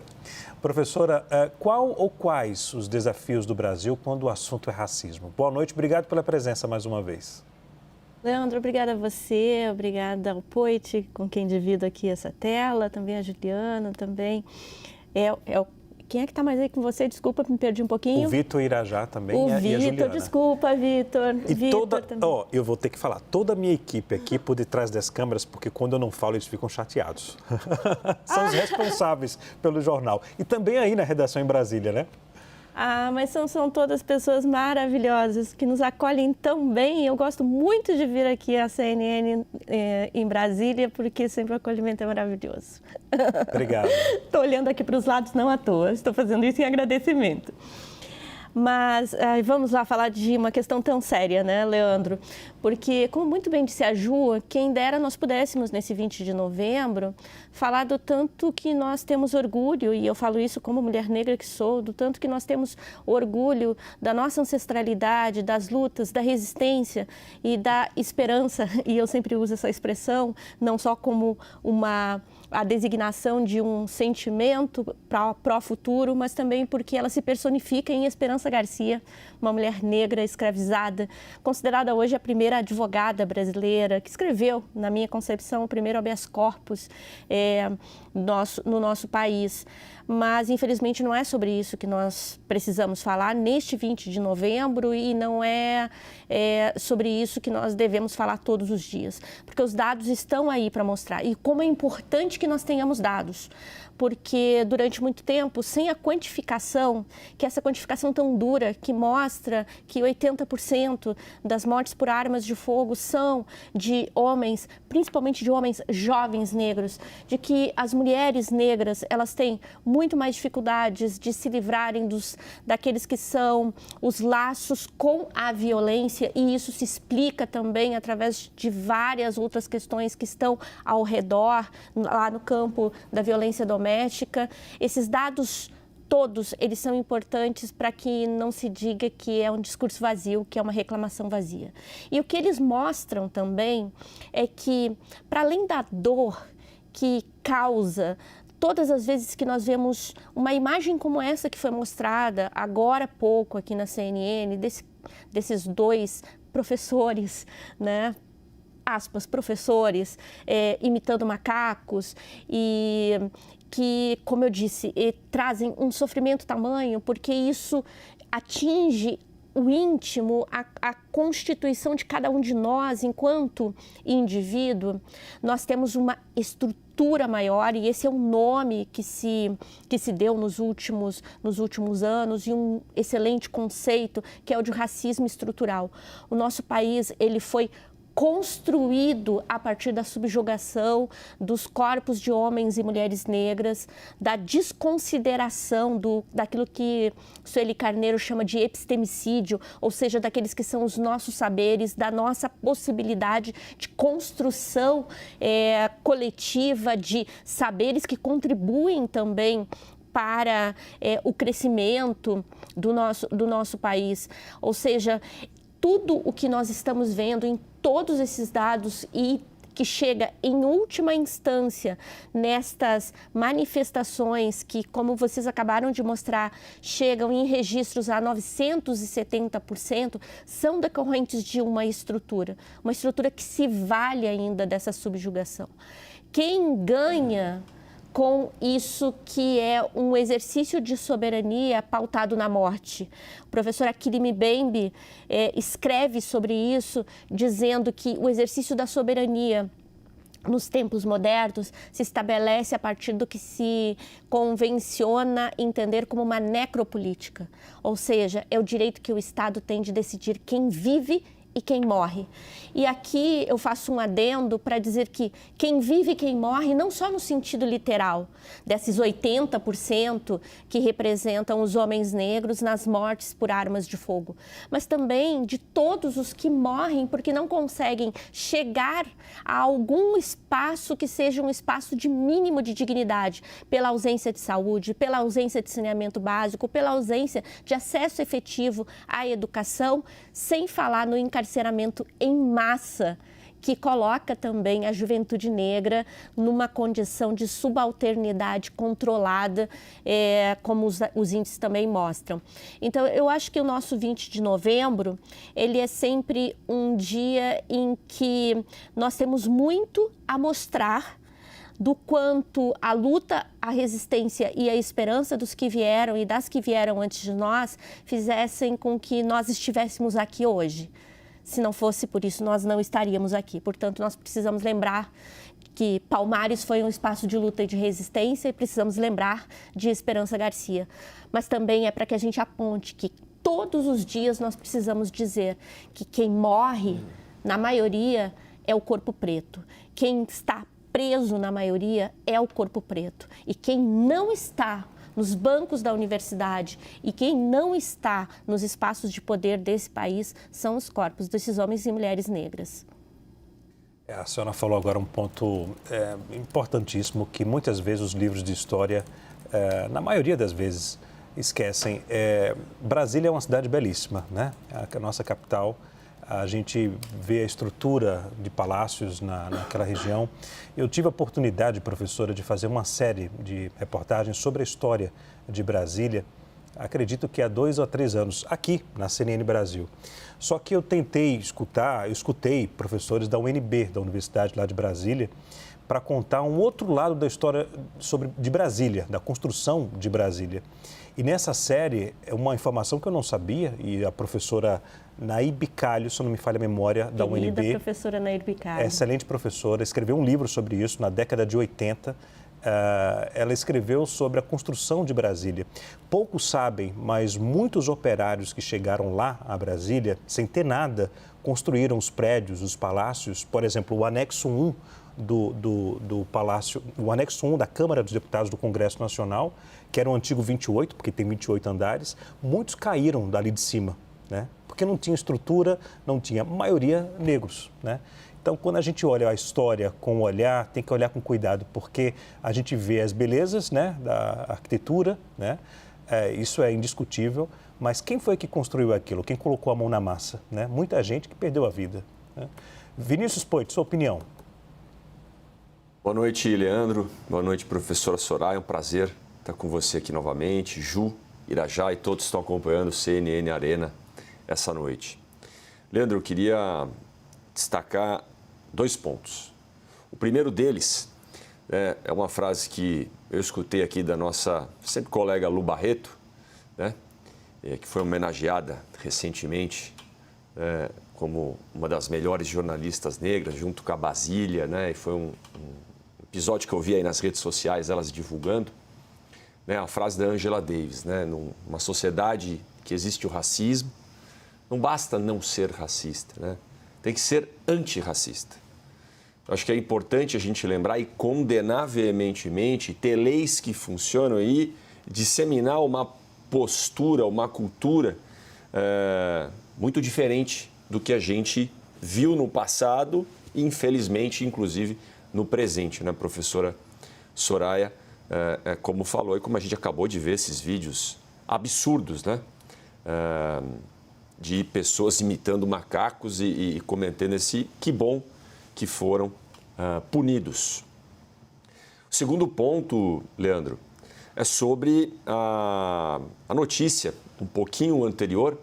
A: Professora, qual ou quais os desafios do Brasil quando o assunto é racismo? Boa noite, obrigado pela presença mais uma vez.
J: Leandro, obrigada a você, obrigada ao Poit, com quem divido aqui essa tela, também a Juliana, também. Quem é que está mais aí com você? Desculpa, me perdi um pouquinho.
A: O Vitor Irajá também
J: e a
A: Juliana.
J: Vitor, desculpa, Vitor.
A: Eu vou ter que falar, toda a minha equipe aqui por detrás das câmeras, porque quando eu não falo eles ficam chateados. São os responsáveis pelo jornal. E também aí na redação em Brasília, né?
J: Mas são todas pessoas maravilhosas que nos acolhem tão bem. Eu gosto muito de vir aqui à CNN em Brasília, porque sempre o acolhimento é maravilhoso.
A: Obrigado.
J: Estou olhando aqui para os lados não à toa, estou fazendo isso em agradecimento. Mas vamos lá falar de uma questão tão séria, né, Leandro? Porque, como muito bem disse a Ju, quem dera nós pudéssemos, nesse 20 de novembro, falar do tanto que nós temos orgulho, e eu falo isso como mulher negra que sou, do tanto que nós temos orgulho da nossa ancestralidade, das lutas, da resistência e da esperança, e eu sempre uso essa expressão, não só como a designação de um sentimento para o futuro, mas também porque ela se personifica em Esperança Garcia, uma mulher negra escravizada, considerada hoje a primeira primeira advogada brasileira que escreveu, na minha concepção, o primeiro habeas corpus no nosso país. Mas, infelizmente, não é sobre isso que nós precisamos falar neste 20 de novembro e não é sobre isso que nós devemos falar todos os dias. Porque os dados estão aí para mostrar. E como é importante que nós tenhamos dados. Porque durante muito tempo, sem a quantificação, que essa quantificação tão dura, que mostra que 80% das mortes por armas de fogo são de homens, principalmente de homens jovens negros, de que as mulheres negras, elas têm muito mais dificuldades de se livrarem daqueles que são os laços com a violência, e isso se explica também através de várias outras questões que estão ao redor, lá no campo da violência doméstica. Esses dados todos, eles são importantes para que não se diga que é um discurso vazio, que é uma reclamação vazia. E o que eles mostram também é que, para além da dor que causa, todas as vezes que nós vemos uma imagem como essa que foi mostrada agora há pouco aqui na CNN, desses dois professores, né? Aspas, professores, imitando macacos e que, como eu disse, trazem um sofrimento tamanho, porque isso atinge o íntimo, a constituição de cada um de nós enquanto indivíduo. Nós temos uma estrutura maior, e esse é um nome que se deu nos últimos anos, e um excelente conceito, que é o de racismo estrutural. O nosso país, ele foi construído a partir da subjugação dos corpos de homens e mulheres negras, da desconsideração daquilo que Sueli Carneiro chama de epistemicídio, ou seja, daqueles que são os nossos saberes, da nossa possibilidade de construção coletiva de saberes que contribuem também para o crescimento do nosso país. Ou seja, tudo o que nós estamos vendo em todos esses dados e que chega em última instância nestas manifestações que, como vocês acabaram de mostrar, chegam em registros a 970%, são decorrentes de uma estrutura que se vale ainda dessa subjugação. Quem ganha com isso que é um exercício de soberania pautado na morte? O professor Achille Mbembe escreve sobre isso, dizendo que o exercício da soberania nos tempos modernos se estabelece a partir do que se convenciona entender como uma necropolítica, ou seja, é o direito que o Estado tem de decidir quem vive e quem morre. E aqui eu faço um adendo para dizer que quem vive e quem morre, não só no sentido literal, desses 80% que representam os homens negros nas mortes por armas de fogo, mas também de todos os que morrem porque não conseguem chegar a algum espaço que seja um espaço de mínimo de dignidade, pela ausência de saúde, pela ausência de saneamento básico, pela ausência de acesso efetivo à educação, sem falar no encarceramento em massa, que coloca também a juventude negra numa condição de subalternidade controlada, como os índices também mostram. Então, eu acho que o nosso 20 de novembro, ele é sempre um dia em que nós temos muito a mostrar do quanto a luta, a resistência e a esperança dos que vieram e das que vieram antes de nós fizessem com que nós estivéssemos aqui hoje. Se não fosse por isso, nós não estaríamos aqui. Portanto, nós precisamos lembrar que Palmares foi um espaço de luta e de resistência, e precisamos lembrar de Esperança Garcia. Mas também é para que a gente aponte que todos os dias nós precisamos dizer que quem morre, na maioria, é o corpo preto. Quem está preso, na maioria, é o corpo preto. E quem não está nos bancos da universidade e quem não está nos espaços de poder desse país são os corpos desses homens e mulheres negras.
A: A senhora falou agora um ponto importantíssimo que muitas vezes os livros de história, na maioria das vezes, esquecem. Brasília é uma cidade belíssima, né? A nossa capital. A gente vê a estrutura de palácios naquela região. Eu tive a oportunidade, professora, de fazer uma série de reportagens sobre a história de Brasília acredito que há 2 ou 3 anos, aqui na CNN Brasil. Só que eu escutei professores da UNB, da Universidade lá de Brasília, para contar um outro lado da história de Brasília, da construção de Brasília. E nessa série, é uma informação que eu não sabia, e a professora Nair Bicalho, se não me falha a memória, da UNB.
J: A professora Nair Bicalho.
A: Excelente professora, escreveu um livro sobre isso na década de 80. Ela escreveu sobre a construção de Brasília. Poucos sabem, mas muitos operários que chegaram lá a Brasília, sem ter nada, construíram os prédios, os palácios. Por exemplo, o anexo 1 do Palácio, o anexo 1 da Câmara dos Deputados do Congresso Nacional, que era o antigo 28, porque tem 28 andares, muitos caíram dali de cima, né? Porque não tinha estrutura, não tinha, a maioria negros, né? Então, quando a gente olha a história com o olhar, tem que olhar com cuidado, porque a gente vê as belezas, né, da arquitetura, né? Isso é indiscutível, mas quem foi que construiu aquilo? Quem colocou a mão na massa, né? Muita gente que perdeu a vida, né? Vinícius Poit, sua opinião?
I: Boa noite, Leandro. Boa noite, professora Soraya. É um prazer estar com você aqui novamente. Ju, Irajá e todos que estão acompanhando o CNN Arena essa noite. Leandro, eu queria destacar 2 pontos. O primeiro deles é uma frase que eu escutei aqui da nossa sempre colega Lu Barreto, né, que foi homenageada recentemente como uma das melhores jornalistas negras, junto com a Basília, né, e foi um episódio que eu vi aí nas redes sociais, elas divulgando, né, a frase da Angela Davis, né, numa sociedade que existe o racismo, não basta não ser racista, né, tem que ser antirracista. Eu acho que é importante a gente lembrar e condenar veementemente, ter leis que funcionam e disseminar uma postura, uma cultura muito diferente do que a gente viu no passado e, infelizmente, inclusive, no presente, né, professora Soraya, como falou e como a gente acabou de ver esses vídeos absurdos, né, de pessoas imitando macacos e cometendo que bom que foram punidos. O segundo ponto, Leandro, é sobre a notícia um pouquinho anterior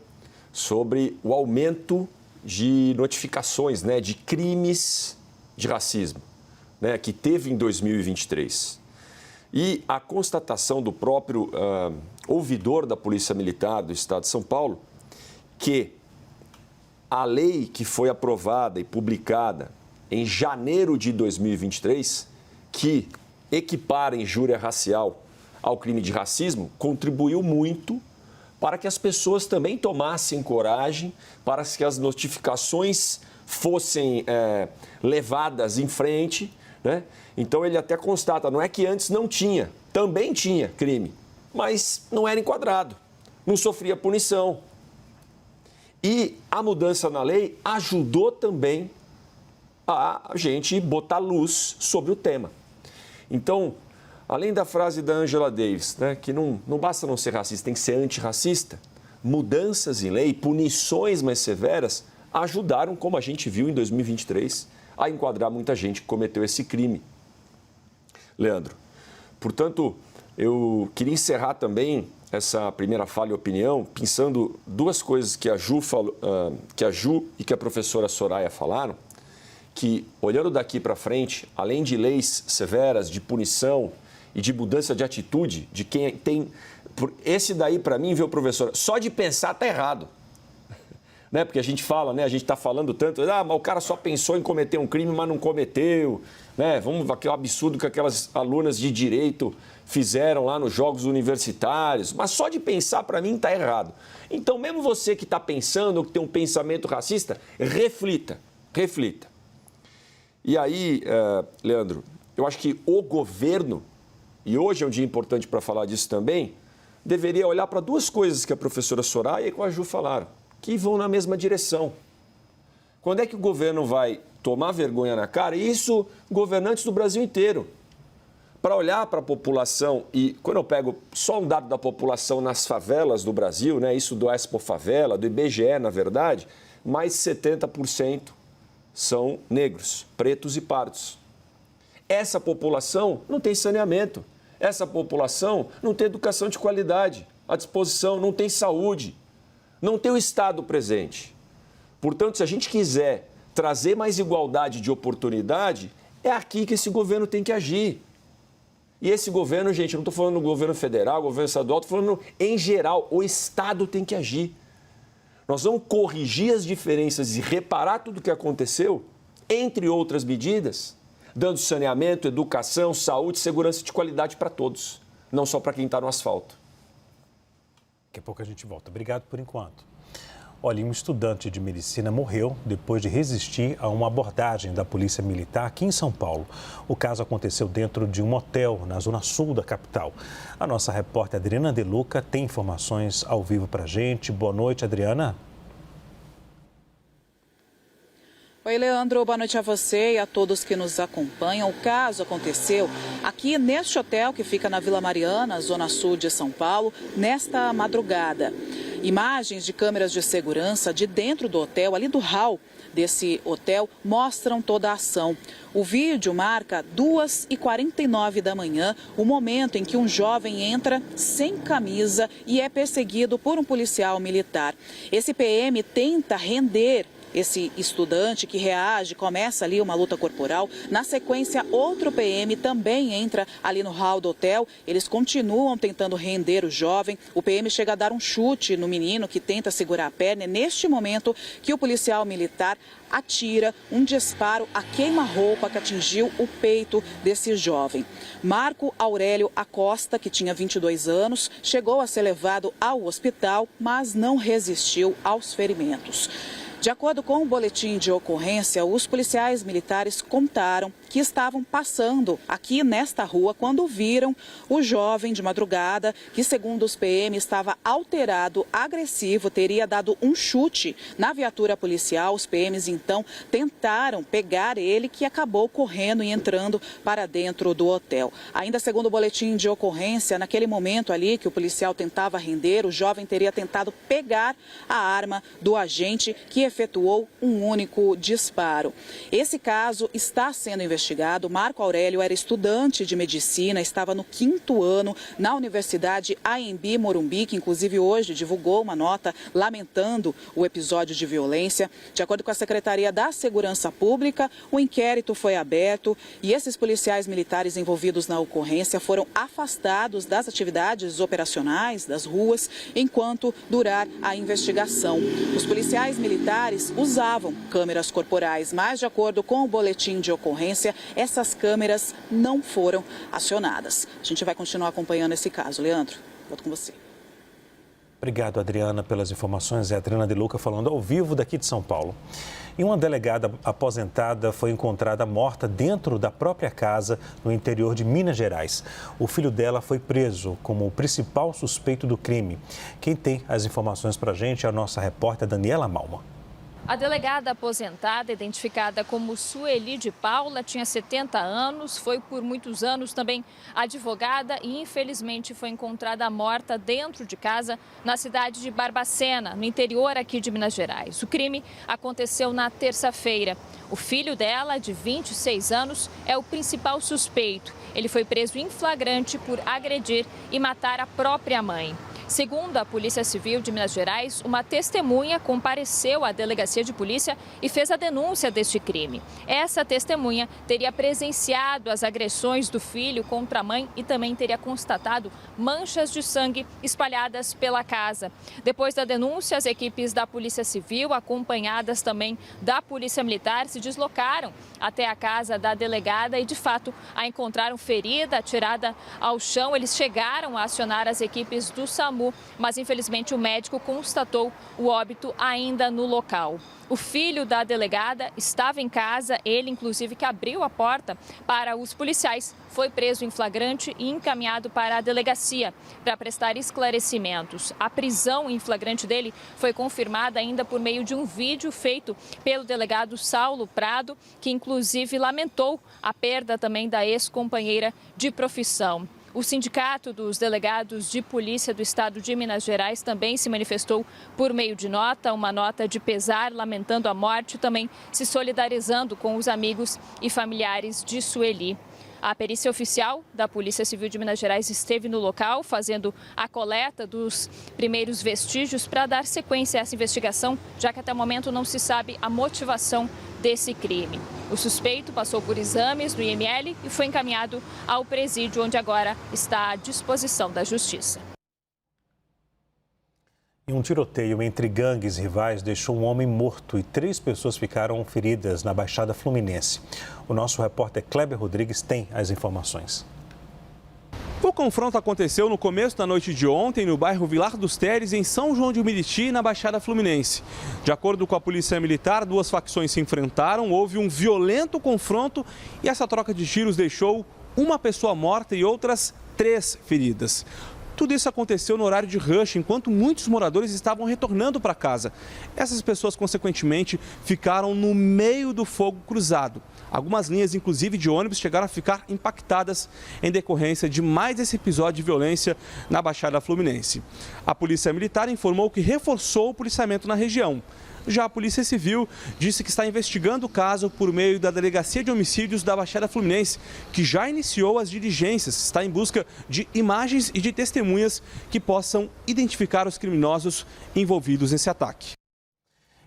I: sobre o aumento de notificações, né, de crimes de racismo, né, que teve em 2023. E a constatação do próprio ouvidor da Polícia Militar do Estado de São Paulo, que a lei que foi aprovada e publicada em janeiro de 2023, que equipara a injúria racial ao crime de racismo, contribuiu muito para que as pessoas também tomassem coragem, para que as notificações fossem levadas em frente, né? Então ele até constata, não é que antes não tinha, também tinha crime, mas não era enquadrado, não sofria punição. E a mudança na lei ajudou também a gente botar luz sobre o tema. Então, além da frase da Angela Davis, né, que não basta não ser racista, tem que ser antirracista, mudanças em lei, punições mais severas ajudaram, como a gente viu em 2023, a enquadrar muita gente que cometeu esse crime. Leandro, portanto, eu queria encerrar também essa primeira fala e opinião pensando 2 coisas que a Ju e que a professora Soraya falaram, que, olhando daqui para frente, além de leis severas, de punição e de mudança de atitude de quem tem... Esse daí, para mim, viu, professora, só de pensar está errado. Né? Porque a gente fala, né? A gente está falando tanto, mas o cara só pensou em cometer um crime, mas não cometeu. Né? Vamos ver aquele absurdo que aquelas alunas de direito fizeram lá nos jogos universitários. Mas só de pensar, para mim, está errado. Então, mesmo você que está pensando ou que tem um pensamento racista, reflita. E aí, Leandro, eu acho que o governo, e hoje é um dia importante para falar disso também, deveria olhar para 2 coisas que a professora Soraya e a Ju falaram, que vão na mesma direção. Quando é que o governo vai tomar vergonha na cara? E isso, governantes do Brasil inteiro. Para olhar para a população, e quando eu pego só um dado da população nas favelas do Brasil, né, isso do Expo Favela, do IBGE, na verdade, mais de 70% são negros, pretos e pardos. Essa população não tem saneamento, essa população não tem educação de qualidade. à disposição, não tem saúde, não tem o Estado presente. Portanto, se a gente quiser trazer mais igualdade de oportunidade, é aqui que esse governo tem que agir. E esse governo, gente, eu não estou falando do governo federal, governo estadual, estou falando em geral, o Estado tem que agir. Nós vamos corrigir as diferenças e reparar tudo o que aconteceu, entre outras medidas, dando saneamento, educação, saúde, segurança de qualidade para todos, não só para quem está no asfalto.
A: Daqui a pouco a gente volta. Obrigado por enquanto. Olha, um estudante de medicina morreu depois de resistir a uma abordagem da Polícia Militar aqui em São Paulo. O caso aconteceu dentro de um hotel na zona sul da capital. A nossa repórter Adriana De Luca tem informações ao vivo para a gente. Boa noite, Adriana.
K: Oi, Leandro, boa noite a você e a todos que nos acompanham. O caso aconteceu aqui neste hotel que fica na Vila Mariana, zona sul de São Paulo, nesta madrugada. Imagens de câmeras de segurança de dentro do hotel, ali do hall desse hotel, mostram toda a ação. O vídeo marca 2h49 da manhã, o momento em que um jovem entra sem camisa e é perseguido por um policial militar. Esse PM tenta render esse estudante que reage, começa ali uma luta corporal. Na sequência, outro PM também entra ali no hall do hotel. Eles continuam tentando render o jovem. O PM chega a dar um chute no menino que tenta segurar a perna. É neste momento que o policial militar atira um disparo a queima-roupa que atingiu o peito desse jovem. Marco Aurélio Acosta, que tinha 22 anos, chegou a ser levado ao hospital, mas não resistiu aos ferimentos. De acordo com o boletim de ocorrência, os policiais militares contaram que estavam passando aqui nesta rua quando viram o jovem de madrugada, que segundo os PM estava alterado, agressivo, teria dado um chute na viatura policial. Os PMs então tentaram pegar ele, que acabou correndo e entrando para dentro do hotel. Ainda segundo o boletim de ocorrência, naquele momento ali que o policial tentava render, o jovem teria tentado pegar a arma do agente, que efetuou um único disparo. Esse caso está sendo investigado. Marco Aurélio era estudante de medicina, estava no 5º ano na Universidade AMB Morumbi, que inclusive hoje divulgou uma nota lamentando o episódio de violência. De acordo com a Secretaria da Segurança Pública, o inquérito foi aberto e esses policiais militares envolvidos na ocorrência foram afastados das atividades operacionais das ruas enquanto durar a investigação. Os policiais militares usavam câmeras corporais, mas de acordo com o boletim de ocorrência, essas câmeras não foram acionadas. A gente vai continuar acompanhando esse caso. Leandro, volto com você.
A: Obrigado, Adriana, pelas informações. É a Adriana De Luca falando ao vivo daqui de São Paulo. E uma delegada aposentada foi encontrada morta dentro da própria casa no interior de Minas Gerais. O filho dela foi preso como o principal suspeito do crime. Quem tem as informações para a gente é a nossa repórter Daniela Malma.
L: A delegada aposentada, identificada como Sueli de Paula, tinha 70 anos, foi por muitos anos também advogada e infelizmente foi encontrada morta dentro de casa na cidade de Barbacena, no interior aqui de Minas Gerais. O crime aconteceu na terça-feira. O filho dela, de 26 anos, é o principal suspeito. Ele foi preso em flagrante por agredir e matar a própria mãe. Segundo a Polícia Civil de Minas Gerais, uma testemunha compareceu à delegacia de polícia e fez a denúncia deste crime. Essa testemunha teria presenciado as agressões do filho contra a mãe e também teria constatado manchas de sangue espalhadas pela casa. Depois da denúncia, as equipes da Polícia Civil, acompanhadas também da Polícia Militar, se deslocaram até a casa da delegada e, de fato, a encontraram ferida, atirada ao chão. Eles chegaram a acionar as equipes do SAMU, mas infelizmente o médico constatou o óbito ainda no local. O filho da delegada estava em casa, ele inclusive que abriu a porta para os policiais, foi preso em flagrante e encaminhado para a delegacia para prestar esclarecimentos. A prisão em flagrante dele foi confirmada ainda por meio de um vídeo feito pelo delegado Saulo Prado, que inclusive lamentou a perda também da ex-companheira de profissão. O Sindicato dos Delegados de Polícia do Estado de Minas Gerais também se manifestou por meio de nota, uma nota de pesar, lamentando a morte, também se solidarizando com os amigos e familiares de Sueli. A perícia oficial da Polícia Civil de Minas Gerais esteve no local, fazendo a coleta dos primeiros vestígios para dar sequência a essa investigação, já que até o momento não se sabe a motivação desse crime. O suspeito passou por exames do IML e foi encaminhado ao presídio, onde agora está à disposição da Justiça.
A: Um tiroteio entre gangues rivais deixou um homem morto e 3 pessoas ficaram feridas na Baixada Fluminense. O nosso repórter Kleber Rodrigues tem as informações.
M: O confronto aconteceu no começo da noite de ontem no bairro Vilar dos Teres, em São João de Meriti, na Baixada Fluminense. De acordo com a Polícia Militar, 2 facções se enfrentaram, houve um violento confronto e essa troca de tiros deixou uma pessoa morta e outras 3 feridas. Tudo isso aconteceu no horário de rush, enquanto muitos moradores estavam retornando para casa. Essas pessoas, consequentemente, ficaram no meio do fogo cruzado. Algumas linhas, inclusive de ônibus, chegaram a ficar impactadas em decorrência de mais esse episódio de violência na Baixada Fluminense. A Polícia Militar informou que reforçou o policiamento na região. Já a Polícia Civil disse que está investigando o caso por meio da Delegacia de Homicídios da Baixada Fluminense, que já iniciou as diligências, está em busca de imagens e de testemunhas que possam identificar os criminosos envolvidos nesse ataque.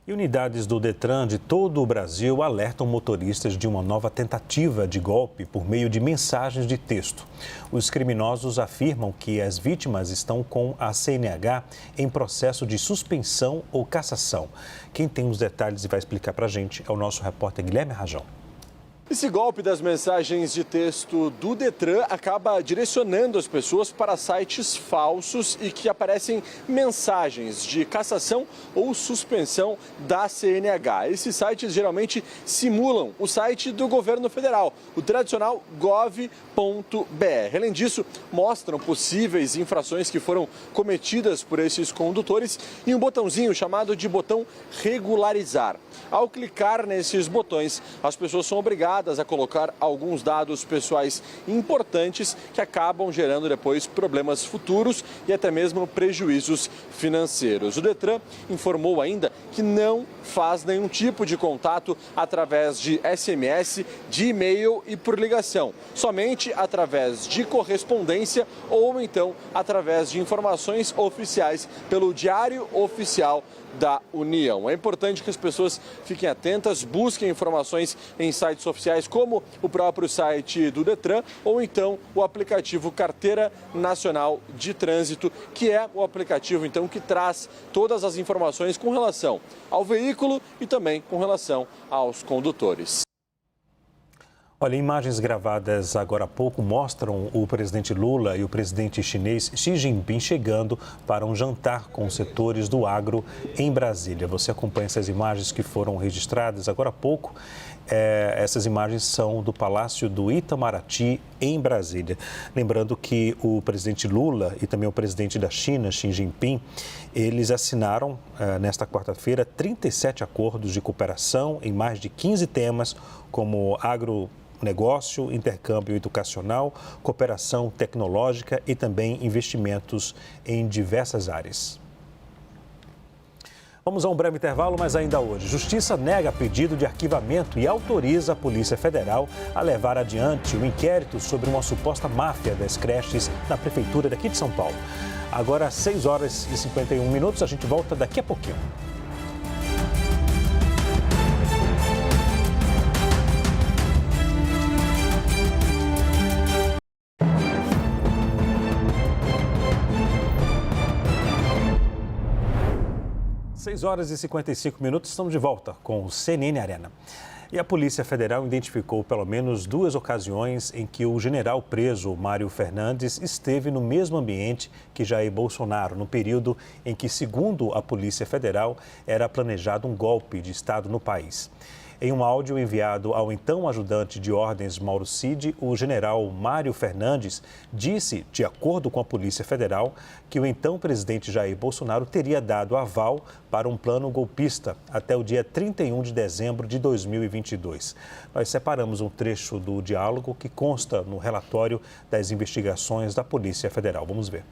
A: E unidades do Detran de todo o Brasil alertam motoristas de uma nova tentativa de golpe por meio de mensagens de texto. Os criminosos afirmam que as vítimas estão com a CNH em processo de suspensão ou cassação. Quem tem os detalhes e vai explicar para a gente é o nosso repórter Guilherme Rajão.
N: Esse golpe das mensagens de texto do Detran acaba direcionando as pessoas para sites falsos e que aparecem mensagens de cassação ou suspensão da CNH. Esses sites geralmente simulam o site do governo federal, o tradicional gov.br. Além disso, mostram possíveis infrações que foram cometidas por esses condutores e um botãozinho chamado de botão regularizar. Ao clicar nesses botões, as pessoas são obrigadas a colocar alguns dados pessoais importantes que acabam gerando depois problemas futuros e até mesmo prejuízos financeiros. O Detran informou ainda que não faz nenhum tipo de contato através de SMS, de e-mail e por ligação, somente através de correspondência ou então através de informações oficiais pelo Diário Oficial da União. É importante que as pessoas fiquem atentas, busquem informações em sites oficiais como o próprio site do Detran ou então o aplicativo Carteira Nacional de Trânsito, que é o aplicativo então que traz todas as informações com relação ao veículo e também com relação aos condutores.
A: Olha, imagens gravadas agora há pouco mostram o presidente Lula e o presidente chinês Xi Jinping chegando para um jantar com os setores do agro em Brasília. Você acompanha essas imagens que foram registradas agora há pouco. Essas imagens são do Palácio do Itamaraty, em Brasília. Lembrando que o presidente Lula e também o presidente da China, Xi Jinping, eles assinaram nesta quarta-feira 37 acordos de cooperação em mais de 15 temas, como agronegócio, intercâmbio educacional, cooperação tecnológica e também investimentos em diversas áreas. Vamos a um breve intervalo, mas ainda hoje. Justiça nega pedido de arquivamento e autoriza a Polícia Federal a levar adiante o inquérito sobre uma suposta máfia das creches na Prefeitura daqui de São Paulo. Agora, 6 horas e 51 minutos, a gente volta daqui a pouquinho. Seis horas e 55 minutos, estamos de volta com o CNN Arena. E a Polícia Federal identificou pelo menos 2 ocasiões em que o general preso, Mário Fernandes, esteve no mesmo ambiente que Jair Bolsonaro, no período em que, segundo a Polícia Federal, era planejado um golpe de Estado no país. Em um áudio enviado ao então ajudante de ordens Mauro Cid, o general Mário Fernandes disse, de acordo com a Polícia Federal, que o então presidente Jair Bolsonaro teria dado aval para um plano golpista até o dia 31 de dezembro de 2022. Nós separamos um trecho do diálogo que consta no relatório das investigações da Polícia Federal. Vamos ver.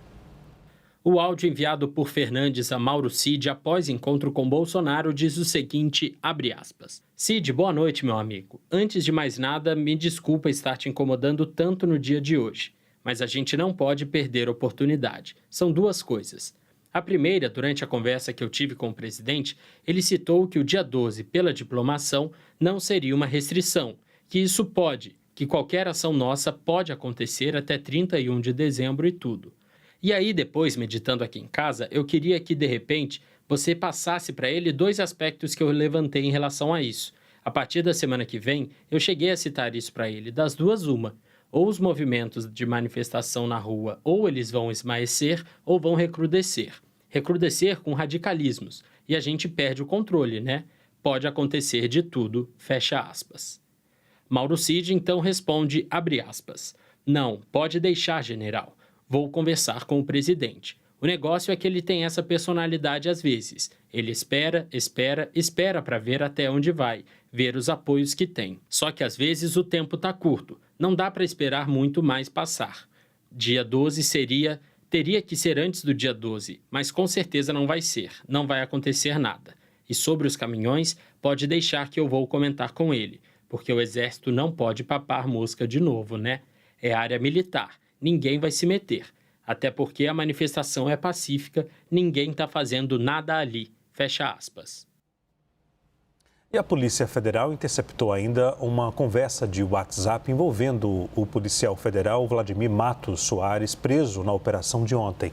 O: O áudio enviado por Fernandes a Mauro Cid após encontro com Bolsonaro diz o seguinte, abre aspas. Cid, boa noite, meu amigo. Antes de mais nada, me desculpa estar te incomodando tanto no dia de hoje. Mas a gente não pode perder a oportunidade. São duas coisas. A primeira, durante a conversa que eu tive com o presidente, ele citou que o dia 12, pela diplomação, não seria uma restrição, que isso pode, que qualquer ação nossa pode acontecer até 31 de dezembro e tudo. E aí, depois, meditando aqui em casa, eu queria que, de repente, você passasse para ele 2 aspectos que eu levantei em relação a isso. A partir da semana que vem, eu cheguei a citar isso para ele, das duas uma. Ou os movimentos de manifestação na rua, ou eles vão esmaecer, ou vão recrudescer. Recrudescer com radicalismos. E a gente perde o controle, né? Pode acontecer de tudo, fecha aspas. Mauro Cid, então, responde, abre aspas. Não, pode deixar, general. Vou conversar com o presidente. O negócio é que ele tem essa personalidade às vezes. Ele espera para ver até onde vai, ver os apoios que tem. Só que às vezes o tempo está curto, não dá para esperar muito mais passar. Dia 12 teria que ser antes do dia 12, mas com certeza não vai ser, não vai acontecer nada. E sobre os caminhões, pode deixar que eu vou comentar com ele, porque o exército não pode papar mosca de novo, né? É área militar. Ninguém vai se meter, até porque a manifestação é pacífica, ninguém está fazendo nada ali, fecha aspas.
A: E a Polícia Federal interceptou ainda uma conversa de WhatsApp envolvendo o policial federal Vladimir Matos Soares, preso na operação de ontem.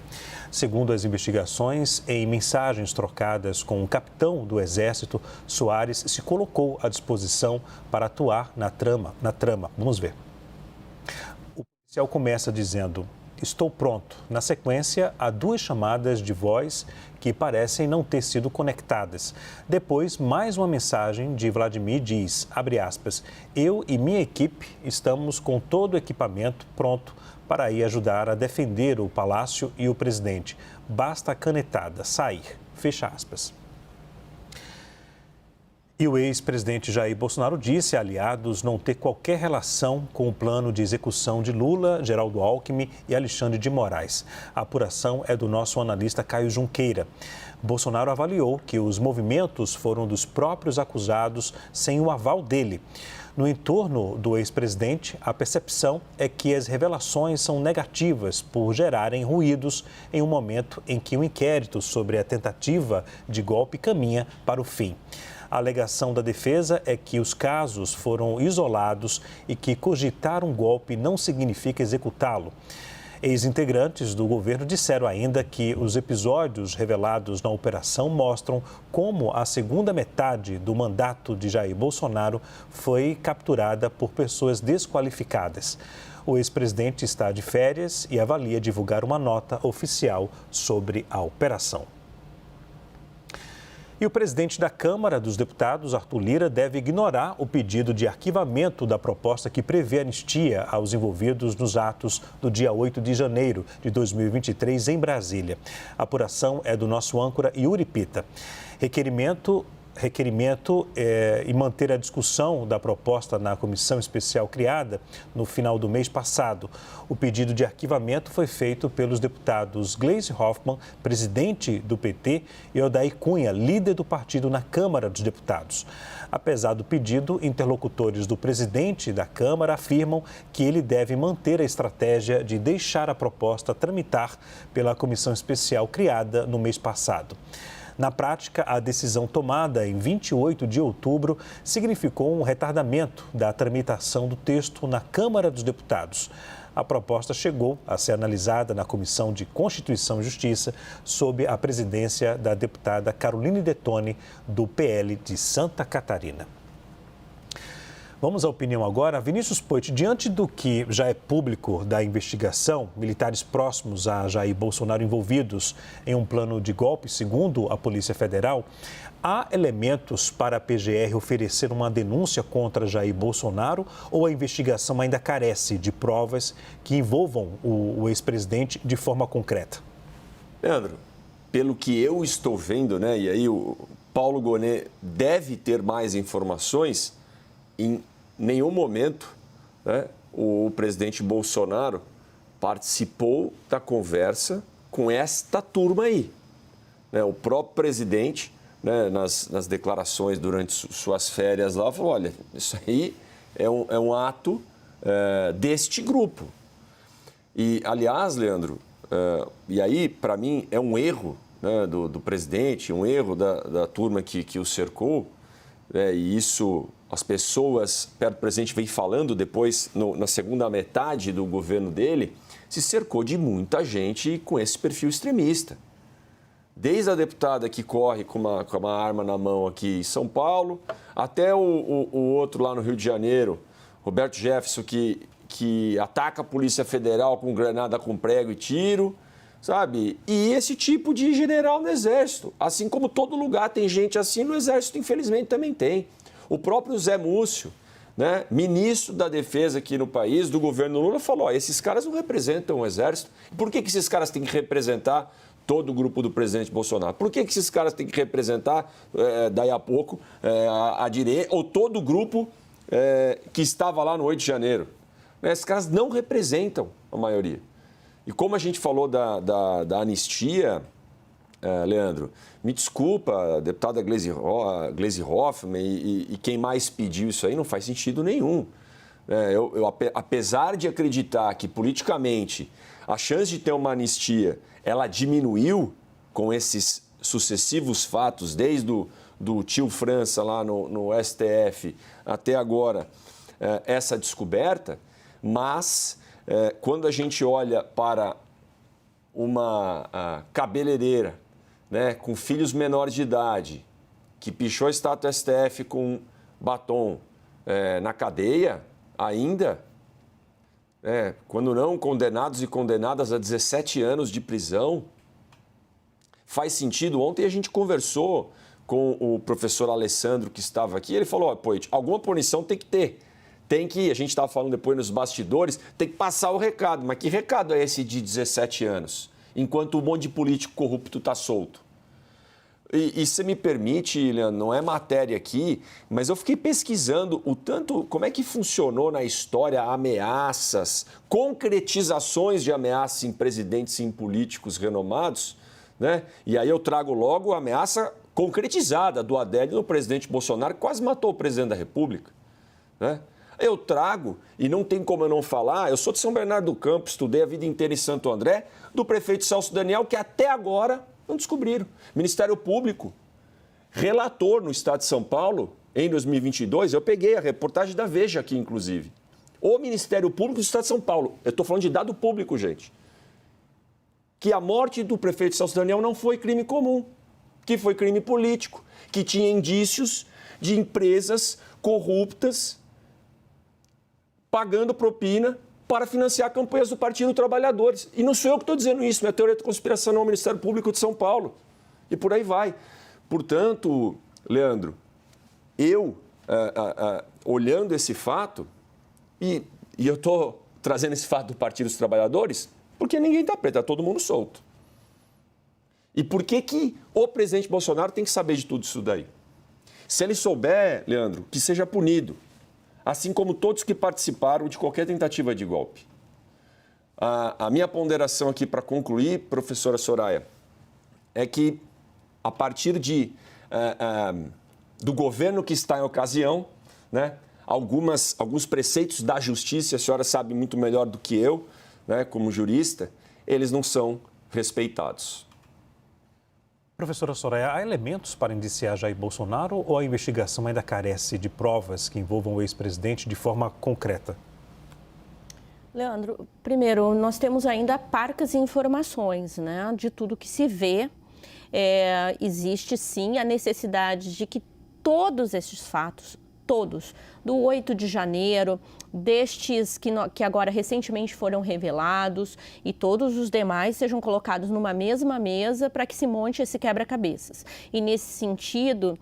A: Segundo as investigações, em mensagens trocadas com o capitão do Exército, Soares se colocou à disposição para atuar na trama. Vamos ver. O policial começa dizendo, estou pronto. Na sequência, há 2 chamadas de voz que parecem não ter sido conectadas. Depois, mais uma mensagem de Vladimir diz, abre aspas, eu e minha equipe estamos com todo o equipamento pronto para ir ajudar a defender o Palácio e o presidente. Basta a canetada sair, fecha aspas. E o ex-presidente Jair Bolsonaro disse a aliados não ter qualquer relação com o plano de execução de Lula, Geraldo Alckmin e Alexandre de Moraes. A apuração é do nosso analista Caio Junqueira. Bolsonaro avaliou que os movimentos foram dos próprios acusados sem o aval dele. No entorno do ex-presidente, a percepção é que as revelações são negativas por gerarem ruídos em um momento em que o inquérito sobre a tentativa de golpe caminha para o fim. A alegação da defesa é que os casos foram isolados e que cogitar um golpe não significa executá-lo. Ex-integrantes do governo disseram ainda que os episódios revelados na operação mostram como a segunda metade do mandato de Jair Bolsonaro foi capturada por pessoas desqualificadas. O ex-presidente está de férias e avalia divulgar uma nota oficial sobre a operação. E o presidente da Câmara dos Deputados, Arthur Lira, deve ignorar o pedido de arquivamento da proposta que prevê anistia aos envolvidos nos atos do dia 8 de janeiro de 2023 em Brasília. A apuração é do nosso âncora Yuri Pita. Requerimento e manter a discussão da proposta na comissão especial criada no final do mês passado. O pedido de arquivamento foi feito pelos deputados Gleisi Hoffmann, presidente do PT, e Odair Cunha, líder do partido na Câmara dos Deputados. Apesar do pedido, interlocutores do presidente da Câmara afirmam que ele deve manter a estratégia de deixar a proposta tramitar pela comissão especial criada no mês passado. Na prática, a decisão tomada em 28 de outubro significou um retardamento da tramitação do texto na Câmara dos Deputados. A proposta chegou a ser analisada na Comissão de Constituição e Justiça, sob a presidência da deputada Caroline Detoni, do PL de Santa Catarina. Vamos à opinião agora. Vinícius Poit, diante do que já é público da investigação, militares próximos a Jair Bolsonaro envolvidos em um plano de golpe, segundo a Polícia Federal, há elementos para a PGR oferecer uma denúncia contra Jair Bolsonaro ou a investigação ainda carece de provas que envolvam o ex-presidente de forma concreta?
I: Leandro, pelo que eu estou vendo, né, e aí o Paulo Gonet deve ter mais informações, em nenhum momento, né, o presidente Bolsonaro participou da conversa com com esta turma aí. Né? O próprio presidente, né, nas declarações durante suas férias lá, falou, olha, isso aí é um ato deste grupo. E, aliás, Leandro, e aí, para mim, é um erro, né, do presidente, um erro da turma que o cercou, e isso as pessoas perto do presidente vem falando depois, na segunda metade do governo dele, se cercou de muita gente com esse perfil extremista. Desde a deputada que corre com uma arma na mão aqui em São Paulo, até o outro lá no Rio de Janeiro, Roberto Jefferson, que ataca a Polícia Federal com granada com prego e tiro, sabe? E esse tipo de general no Exército. Assim como todo lugar tem gente assim, no Exército, infelizmente, também tem. O próprio Zé Múcio, né, ministro da Defesa aqui no país, do governo Lula, falou, esses caras não representam o Exército. Por que esses caras têm que representar todo o grupo do presidente Bolsonaro? Por que esses caras têm que representar, daí a pouco, a direita, ou todo o grupo que estava lá no 8 de janeiro? Esses caras não representam a maioria. E como a gente falou da anistia, Leandro, me desculpa, a deputada Gleisi Hoffmann e quem mais pediu isso aí, não faz sentido nenhum. Apesar de acreditar que politicamente a chance de ter uma anistia ela diminuiu com esses sucessivos fatos, desde do tio França lá no STF até agora, essa descoberta, mas quando a gente olha para uma cabeleireira, né, com filhos menores de idade, que pichou a estátua do STF com batom na cadeia ainda, quando não condenados e condenadas a 17 anos de prisão, faz sentido. Ontem a gente conversou com o professor Alessandro, que estava aqui, ele falou, Poit, alguma punição tem que ter. A gente estava falando depois nos bastidores, tem que passar o recado. Mas que recado é esse de 17 anos? Enquanto um monte de político corrupto está solto. E se me permite, Leandro, não é matéria aqui, mas eu fiquei pesquisando como é que funcionou na história ameaças, concretizações de ameaças em presidentes e em políticos renomados, né? E aí eu trago logo a ameaça concretizada do Adélio no presidente Bolsonaro, que quase matou o presidente da República, né? Eu trago, e não tem como eu não falar, eu sou de São Bernardo do Campo, estudei a vida inteira em Santo André, do prefeito Celso Daniel, que até agora não descobriram. Ministério Público, relator no Estado de São Paulo, em 2022, eu peguei a reportagem da Veja aqui, inclusive. O Ministério Público do Estado de São Paulo, eu estou falando de dado público, gente, que a morte do prefeito Celso Daniel não foi crime comum, que foi crime político, que tinha indícios de empresas corruptas pagando propina para financiar campanhas do Partido Trabalhadores. E não sou eu que estou dizendo isso, não é teoria de conspiração, não, é o Ministério Público de São Paulo. E por aí vai. Portanto, Leandro, eu, olhando esse fato, e eu estou trazendo esse fato do Partido dos Trabalhadores, porque ninguém está preso, está todo mundo solto. E por que o presidente Bolsonaro tem que saber de tudo isso daí? Se ele souber, Leandro, que seja punido, assim como todos que participaram de qualquer tentativa de golpe. A minha ponderação aqui para concluir, professora Soraya, é que a partir do governo que está em ocasião, né, alguns preceitos da justiça, a senhora sabe muito melhor do que eu, né, como jurista, eles não são respeitados.
A: Professora Soraya, há elementos para indiciar Jair Bolsonaro ou a investigação ainda carece de provas que envolvam o ex-presidente de forma concreta?
J: Leandro, primeiro, nós temos ainda parcas informações, né, de tudo que se vê. Existe, sim, a necessidade de que todos esses fatos, todos, do 8 de janeiro, destes que agora recentemente foram revelados e todos os demais sejam colocados numa mesma mesa para que se monte esse quebra-cabeças. E nesse sentido,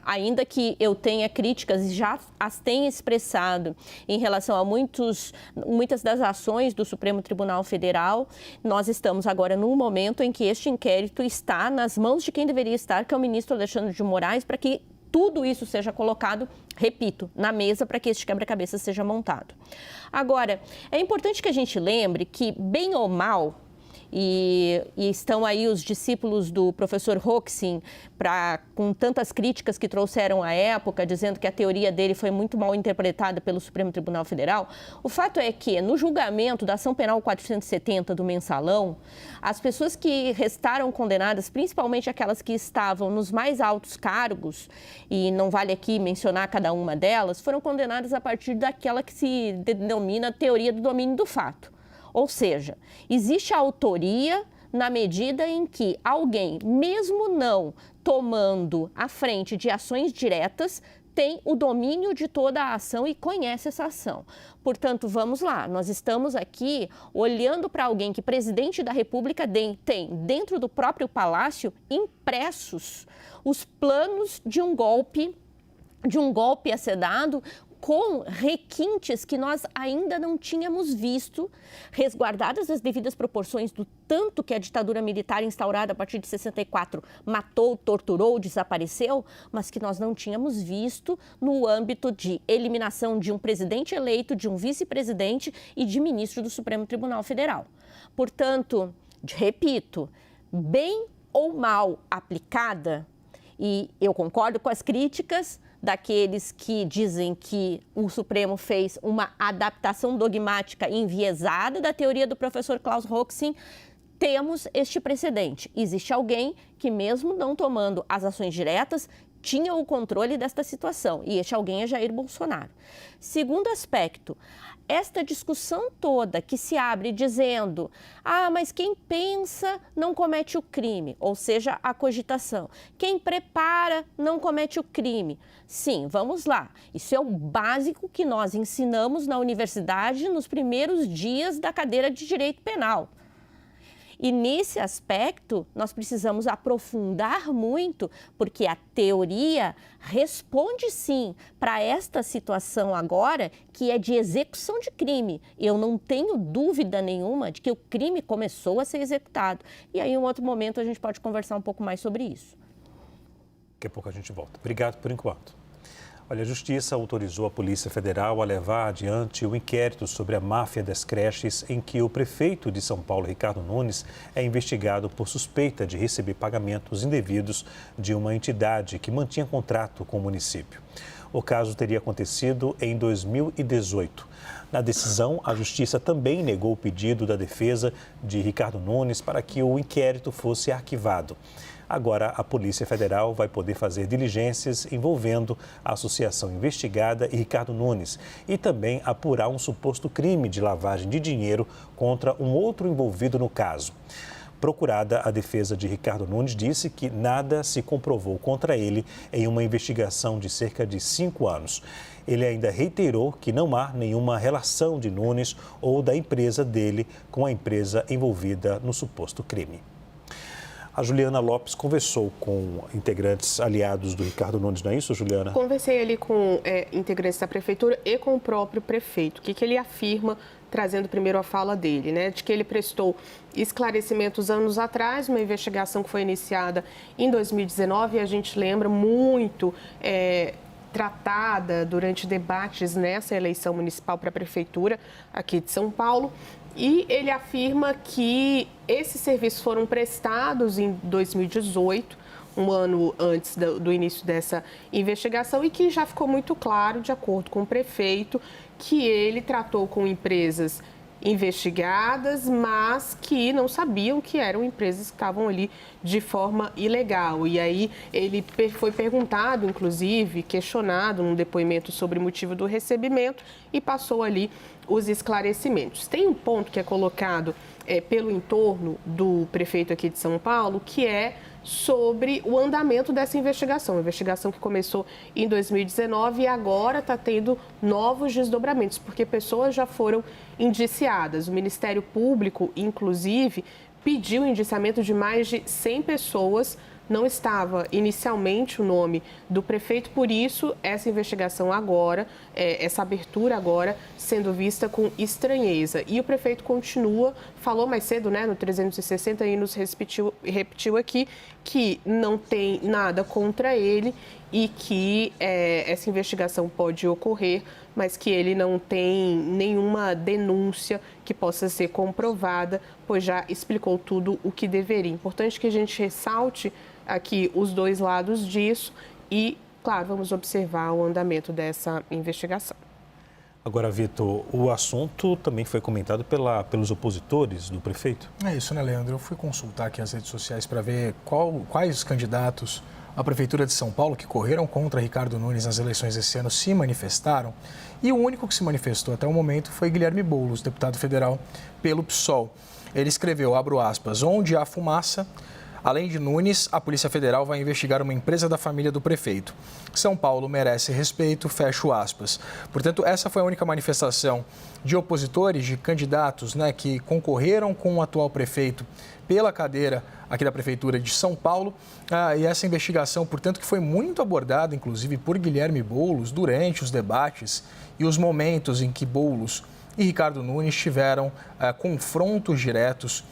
J: ainda que eu tenha críticas e já as tenha expressado em relação a muitas das ações do Supremo Tribunal Federal, nós estamos agora num momento em que este inquérito está nas mãos de quem deveria estar, que é o ministro Alexandre de Moraes, para que tudo isso seja colocado, repito, na mesa para que este quebra-cabeças seja montado. Agora, é importante que a gente lembre que, bem ou mal, e estão aí os discípulos do professor Roxin, com tantas críticas que trouxeram à época, dizendo que a teoria dele foi muito mal interpretada pelo Supremo Tribunal Federal. O fato é que, no julgamento da ação penal 470 do Mensalão, as pessoas que restaram condenadas, principalmente aquelas que estavam nos mais altos cargos, e não vale aqui mencionar cada uma delas, foram condenadas a partir daquela que se denomina teoria do domínio do fato. Ou seja, existe a autoria na medida em que alguém, mesmo não tomando a frente de ações diretas, tem o domínio de toda a ação e conhece essa ação. Portanto, vamos lá, nós estamos aqui olhando para alguém que o presidente da República tem dentro do próprio palácio impressos os planos de um golpe a ser dado, com requintes que nós ainda não tínhamos visto, resguardadas as devidas proporções do tanto que a ditadura militar instaurada a partir de 64 matou, torturou, desapareceu, mas que nós não tínhamos visto no âmbito de eliminação de um presidente eleito, de um vice-presidente e de ministro do Supremo Tribunal Federal. Portanto, repito, bem ou mal aplicada, e eu concordo com as críticas daqueles que dizem que o Supremo fez uma adaptação dogmática enviesada da teoria do professor Klaus Roxin, temos este precedente. Existe alguém que, mesmo não tomando as ações diretas, tinha o controle desta situação, e este alguém é Jair Bolsonaro. Segundo aspecto, esta discussão toda que se abre dizendo mas quem pensa não comete o crime, ou seja, a cogitação. Quem prepara não comete o crime. Sim, vamos lá. Isso é o básico que nós ensinamos na universidade nos primeiros dias da cadeira de Direito Penal. E nesse aspecto, nós precisamos aprofundar muito, porque a teoria responde sim para esta situação agora, que é de execução de crime. Eu não tenho dúvida nenhuma de que o crime começou a ser executado. E aí, em um outro momento, a gente pode conversar um pouco mais sobre isso.
A: Daqui a pouco a gente volta. Obrigado por enquanto. Olha, a Justiça autorizou a Polícia Federal a levar adiante o inquérito sobre a máfia das creches, em que o prefeito de São Paulo, Ricardo Nunes, é investigado por suspeita de receber pagamentos indevidos de uma entidade que mantinha contrato com o município. O caso teria acontecido em 2018. Na decisão, a Justiça também negou o pedido da defesa de Ricardo Nunes para que o inquérito fosse arquivado. Agora, a Polícia Federal vai poder fazer diligências envolvendo a associação investigada e Ricardo Nunes e também apurar um suposto crime de lavagem de dinheiro contra um outro envolvido no caso. Procurada, a defesa de Ricardo Nunes disse que nada se comprovou contra ele em uma investigação de cerca de 5 anos. Ele ainda reiterou que não há nenhuma relação de Nunes ou da empresa dele com a empresa envolvida no suposto crime. A Juliana Lopes conversou com integrantes aliados do Ricardo Nunes, não é isso, Juliana?
C: Conversei ali com integrantes da prefeitura e com o próprio prefeito. O que ele afirma, trazendo primeiro a fala dele, né? De que ele prestou esclarecimentos anos atrás, uma investigação que foi iniciada em 2019, e a gente lembra muito tratada durante debates nessa eleição municipal para a prefeitura aqui de São Paulo. E ele afirma que esses serviços foram prestados em 2018, um ano antes do início dessa investigação, e que já ficou muito claro, de acordo com o prefeito, que ele tratou com empresas investigadas, mas que não sabiam que eram empresas que estavam ali de forma ilegal. E aí ele foi perguntado, inclusive, questionado num depoimento sobre o motivo do recebimento e passou ali os esclarecimentos. Tem um ponto que é colocado pelo entorno do prefeito aqui de São Paulo, que é sobre o andamento dessa investigação. Uma investigação que começou em 2019 e agora está tendo novos desdobramentos, porque pessoas já foram indiciadas. O Ministério Público, inclusive, pediu o indiciamento de mais de 100 pessoas. Não estava inicialmente o nome do prefeito, por isso essa investigação agora, essa abertura agora, sendo vista com estranheza. E o prefeito continua, falou mais cedo, né, no 360 e nos repetiu aqui, que não tem nada contra ele e que essa investigação pode ocorrer, mas que ele não tem nenhuma denúncia que possa ser comprovada, pois já explicou tudo o que deveria. Importante que a gente ressalte aqui os dois lados disso e, claro, vamos observar o andamento dessa investigação.
A: Agora, Vitor, o assunto também foi comentado pelos opositores do prefeito?
D: É isso, né, Leandro? Eu fui consultar aqui as redes sociais para ver quais os candidatos à Prefeitura de São Paulo que correram contra Ricardo Nunes nas eleições desse ano se manifestaram. E o único que se manifestou até o momento foi Guilherme Boulos, deputado federal pelo PSOL. Ele escreveu, abro aspas, onde há fumaça. Além de Nunes, a Polícia Federal vai investigar uma empresa da família do prefeito. São Paulo merece respeito, fecho aspas. Portanto, essa foi a única manifestação de opositores, de candidatos, né, que concorreram com o atual prefeito pela cadeira aqui da Prefeitura de São Paulo. E essa investigação, portanto, que foi muito abordada, inclusive, por Guilherme Boulos durante os debates e os momentos em que Boulos e Ricardo Nunes tiveram confrontos diretos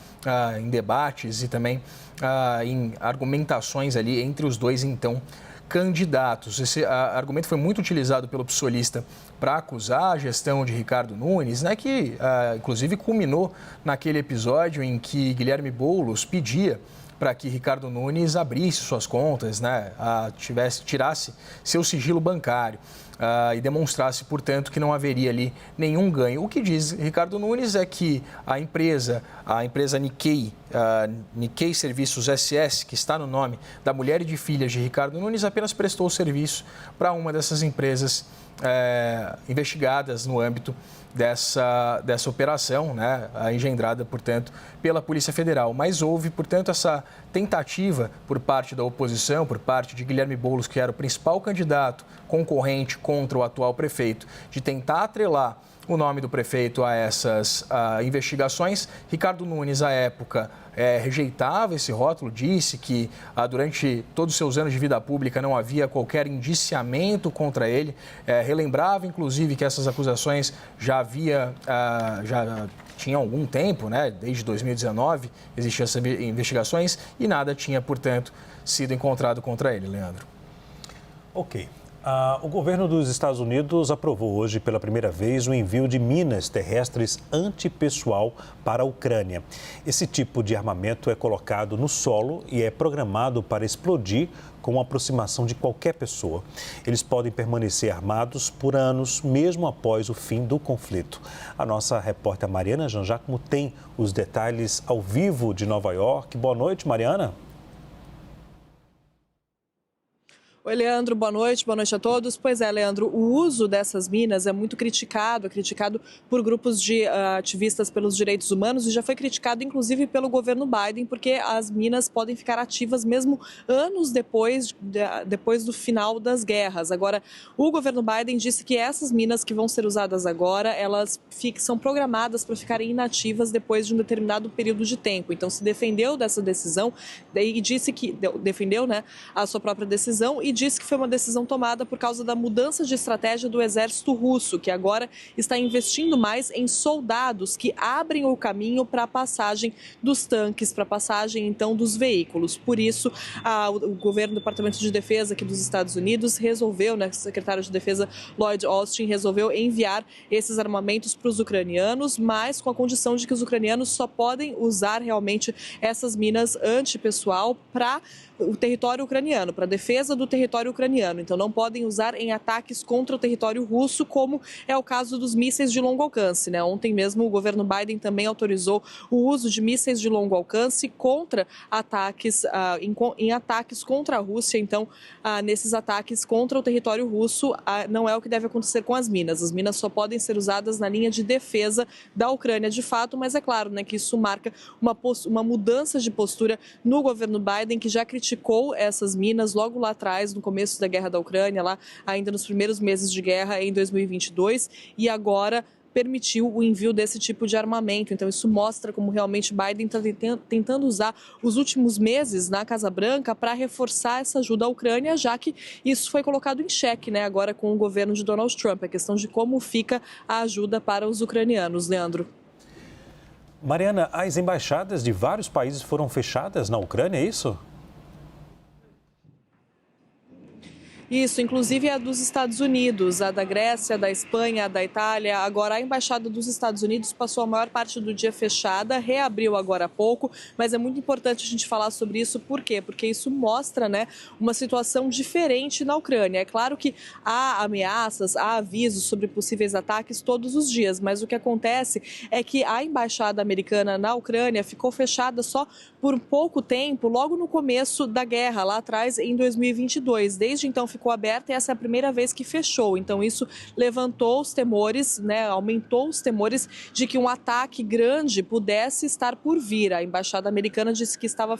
D: em debates e também em argumentações ali entre os dois, então, candidatos. Esse argumento foi muito utilizado pelo psolista para acusar a gestão de Ricardo Nunes, né, que inclusive culminou naquele episódio em que Guilherme Boulos pedia para que Ricardo Nunes abrisse suas contas, né, tirasse seu sigilo bancário e demonstrasse, portanto, que não haveria ali nenhum ganho. O que diz Ricardo Nunes é que a empresa Nikkei, Nikkei Serviços SS, que está no nome da mulher e de filhas de Ricardo Nunes, apenas prestou serviço para uma dessas empresas investigadas no âmbito dessa operação, né, engendrada, portanto, pela Polícia Federal. Mas houve, portanto, essa tentativa por parte da oposição, por parte de Guilherme Boulos, que era o principal candidato concorrente contra o atual prefeito, de tentar atrelar o nome do prefeito a essas investigações. Ricardo Nunes, à época, rejeitava esse rótulo, disse que durante todos os seus anos de vida pública não havia qualquer indiciamento contra ele, relembrava, inclusive, que essas acusações já tinham algum tempo, né? Desde 2019 existiam essas investigações e nada tinha, portanto, sido encontrado contra ele, Leandro.
A: Ok. O governo dos Estados Unidos aprovou hoje pela primeira vez o envio de minas terrestres antipessoal para a Ucrânia. Esse tipo de armamento é colocado no solo e é programado para explodir com a aproximação de qualquer pessoa. Eles podem permanecer armados por anos, mesmo após o fim do conflito. A nossa repórter Mariana Janjacmo tem os detalhes ao vivo de Nova York. Boa noite, Mariana.
K: Oi, Leandro, boa noite a todos. Pois é, Leandro, o uso dessas minas é muito criticado, por grupos de ativistas pelos direitos humanos e já foi criticado, inclusive, pelo governo Biden, porque as minas podem ficar ativas mesmo anos depois do final das guerras. Agora, o governo Biden disse que essas minas que vão ser usadas agora, elas são programadas para ficarem inativas depois de um determinado período de tempo. Então, se defendeu dessa decisão e disse que defendeu, né, a sua própria decisão e disse que foi uma decisão tomada por causa da mudança de estratégia do exército russo, que agora está investindo mais em soldados que abrem o caminho para a passagem dos tanques, para a passagem, então, dos veículos. Por isso, o governo do Departamento de Defesa aqui dos Estados Unidos resolveu, né, o secretário de Defesa Lloyd Austin resolveu enviar esses armamentos para os ucranianos, mas com a condição de que os ucranianos só podem usar realmente essas minas antipessoal para o território ucraniano, para a defesa do território ucraniano. Então, não podem usar em ataques contra o território russo, como é o caso dos mísseis de longo alcance, né? Ontem mesmo, o governo Biden também autorizou o uso de mísseis de longo alcance contra ataques, em ataques contra a Rússia. Então, nesses ataques contra o território russo, não é o que deve acontecer com as minas. As minas só podem ser usadas na linha de defesa da Ucrânia, de fato, mas é claro, né, que isso marca uma mudança de postura no governo Biden, que já criticou essas minas logo lá atrás, no começo da guerra da Ucrânia, lá ainda nos primeiros meses de guerra em 2022, e agora permitiu o envio desse tipo de armamento. Então, isso mostra como realmente Biden está tentando usar os últimos meses na Casa Branca para reforçar essa ajuda à Ucrânia, já que isso foi colocado em xeque, né, agora com o governo de Donald Trump, a questão de como fica a ajuda para os ucranianos. Leandro.
A: Mariana, as embaixadas de vários países foram fechadas na Ucrânia, é isso?
K: Isso, inclusive a dos Estados Unidos, a da Grécia, da Espanha, da Itália. Agora, a Embaixada dos Estados Unidos passou a maior parte do dia fechada, reabriu agora há pouco, mas é muito importante a gente falar sobre isso. Por quê? Porque isso mostra, né, uma situação diferente na Ucrânia. É claro que há ameaças, há avisos sobre possíveis ataques todos os dias, mas o que acontece é que a Embaixada americana na Ucrânia ficou fechada só por pouco tempo, logo no começo da guerra, lá atrás, em 2022. Desde então ficou aberta e essa é a primeira vez que fechou. Então isso levantou os temores, né, aumentou os temores de que um ataque grande pudesse estar por vir. A Embaixada americana disse que estava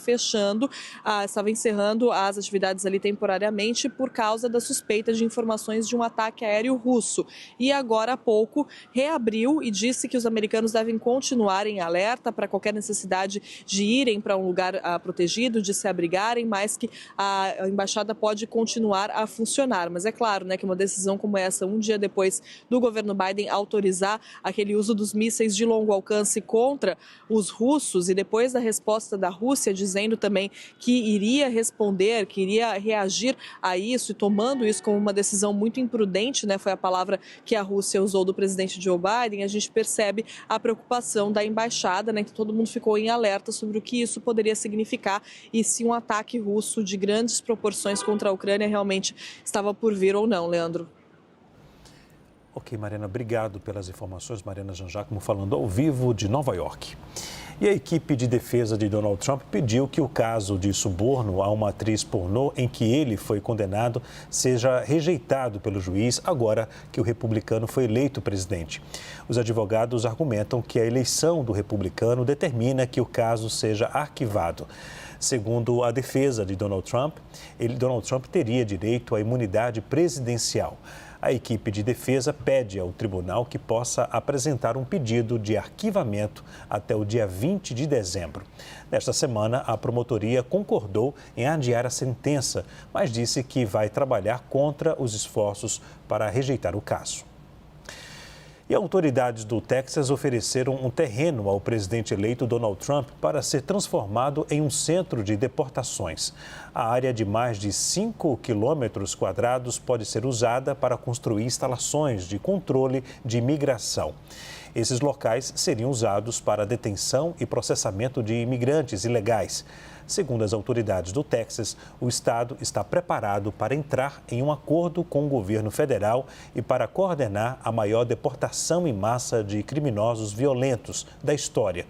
K: estava encerrando as atividades ali temporariamente por causa da suspeita de informações de um ataque aéreo russo. E agora há pouco reabriu e disse que os americanos devem continuar em alerta para qualquer necessidade de irem para um lugar protegido, de se abrigarem, mas que a embaixada pode continuar a funcionar. Mas é claro, né, que uma decisão como essa, um dia depois do governo Biden autorizar aquele uso dos mísseis de longo alcance contra os russos e depois da resposta da Rússia dizendo também que iria responder, que iria reagir a isso e tomando isso como uma decisão muito imprudente, né, foi a palavra que a Rússia usou do presidente Joe Biden, a gente percebe a preocupação da embaixada, né, que todo mundo ficou em alerta sobre o que isso poderia significar e se um ataque russo de grandes proporções contra a Ucrânia realmente estava por vir ou não, Leandro.
A: Ok, Mariana, obrigado pelas informações. Mariana Jean-Jacques falando ao vivo de Nova York. E a equipe de defesa de Donald Trump pediu que o caso de suborno a uma atriz pornô em que ele foi condenado seja rejeitado pelo juiz agora que o republicano foi eleito presidente. Os advogados argumentam que a eleição do republicano determina que o caso seja arquivado. Segundo a defesa de Donald Trump teria direito à imunidade presidencial. A equipe de defesa pede ao tribunal que possa apresentar um pedido de arquivamento até o dia 20 de dezembro. Nesta semana, a promotoria concordou em adiar a sentença, mas disse que vai trabalhar contra os esforços para rejeitar o caso. E autoridades do Texas ofereceram um terreno ao presidente eleito Donald Trump para ser transformado em um centro de deportações. A área de mais de 5 quilômetros quadrados pode ser usada para construir instalações de controle de imigração. Esses locais seriam usados para detenção e processamento de imigrantes ilegais. Segundo as autoridades do Texas, o estado está preparado para entrar em um acordo com o governo federal e para coordenar a maior deportação em massa de criminosos violentos da história.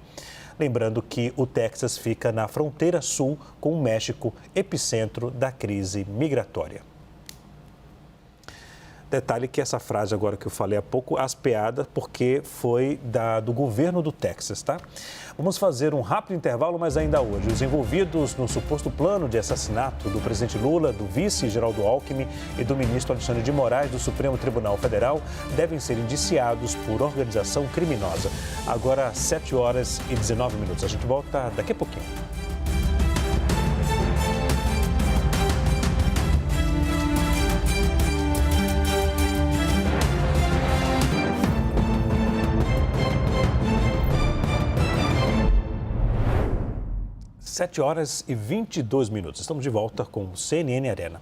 A: Lembrando que o Texas fica na fronteira sul com o México, epicentro da crise migratória. Detalhe que essa frase agora que eu falei há pouco, aspeada, porque foi do governo do Texas, tá? Vamos fazer um rápido intervalo, mas ainda hoje. Os envolvidos no suposto plano de assassinato do presidente Lula, do vice Geraldo Alckmin e do ministro Alexandre de Moraes do Supremo Tribunal Federal devem ser indiciados por organização criminosa. Agora, 7h19. A gente volta daqui a pouquinho. Sete horas e 22 minutos. Estamos de volta com o CNN Arena.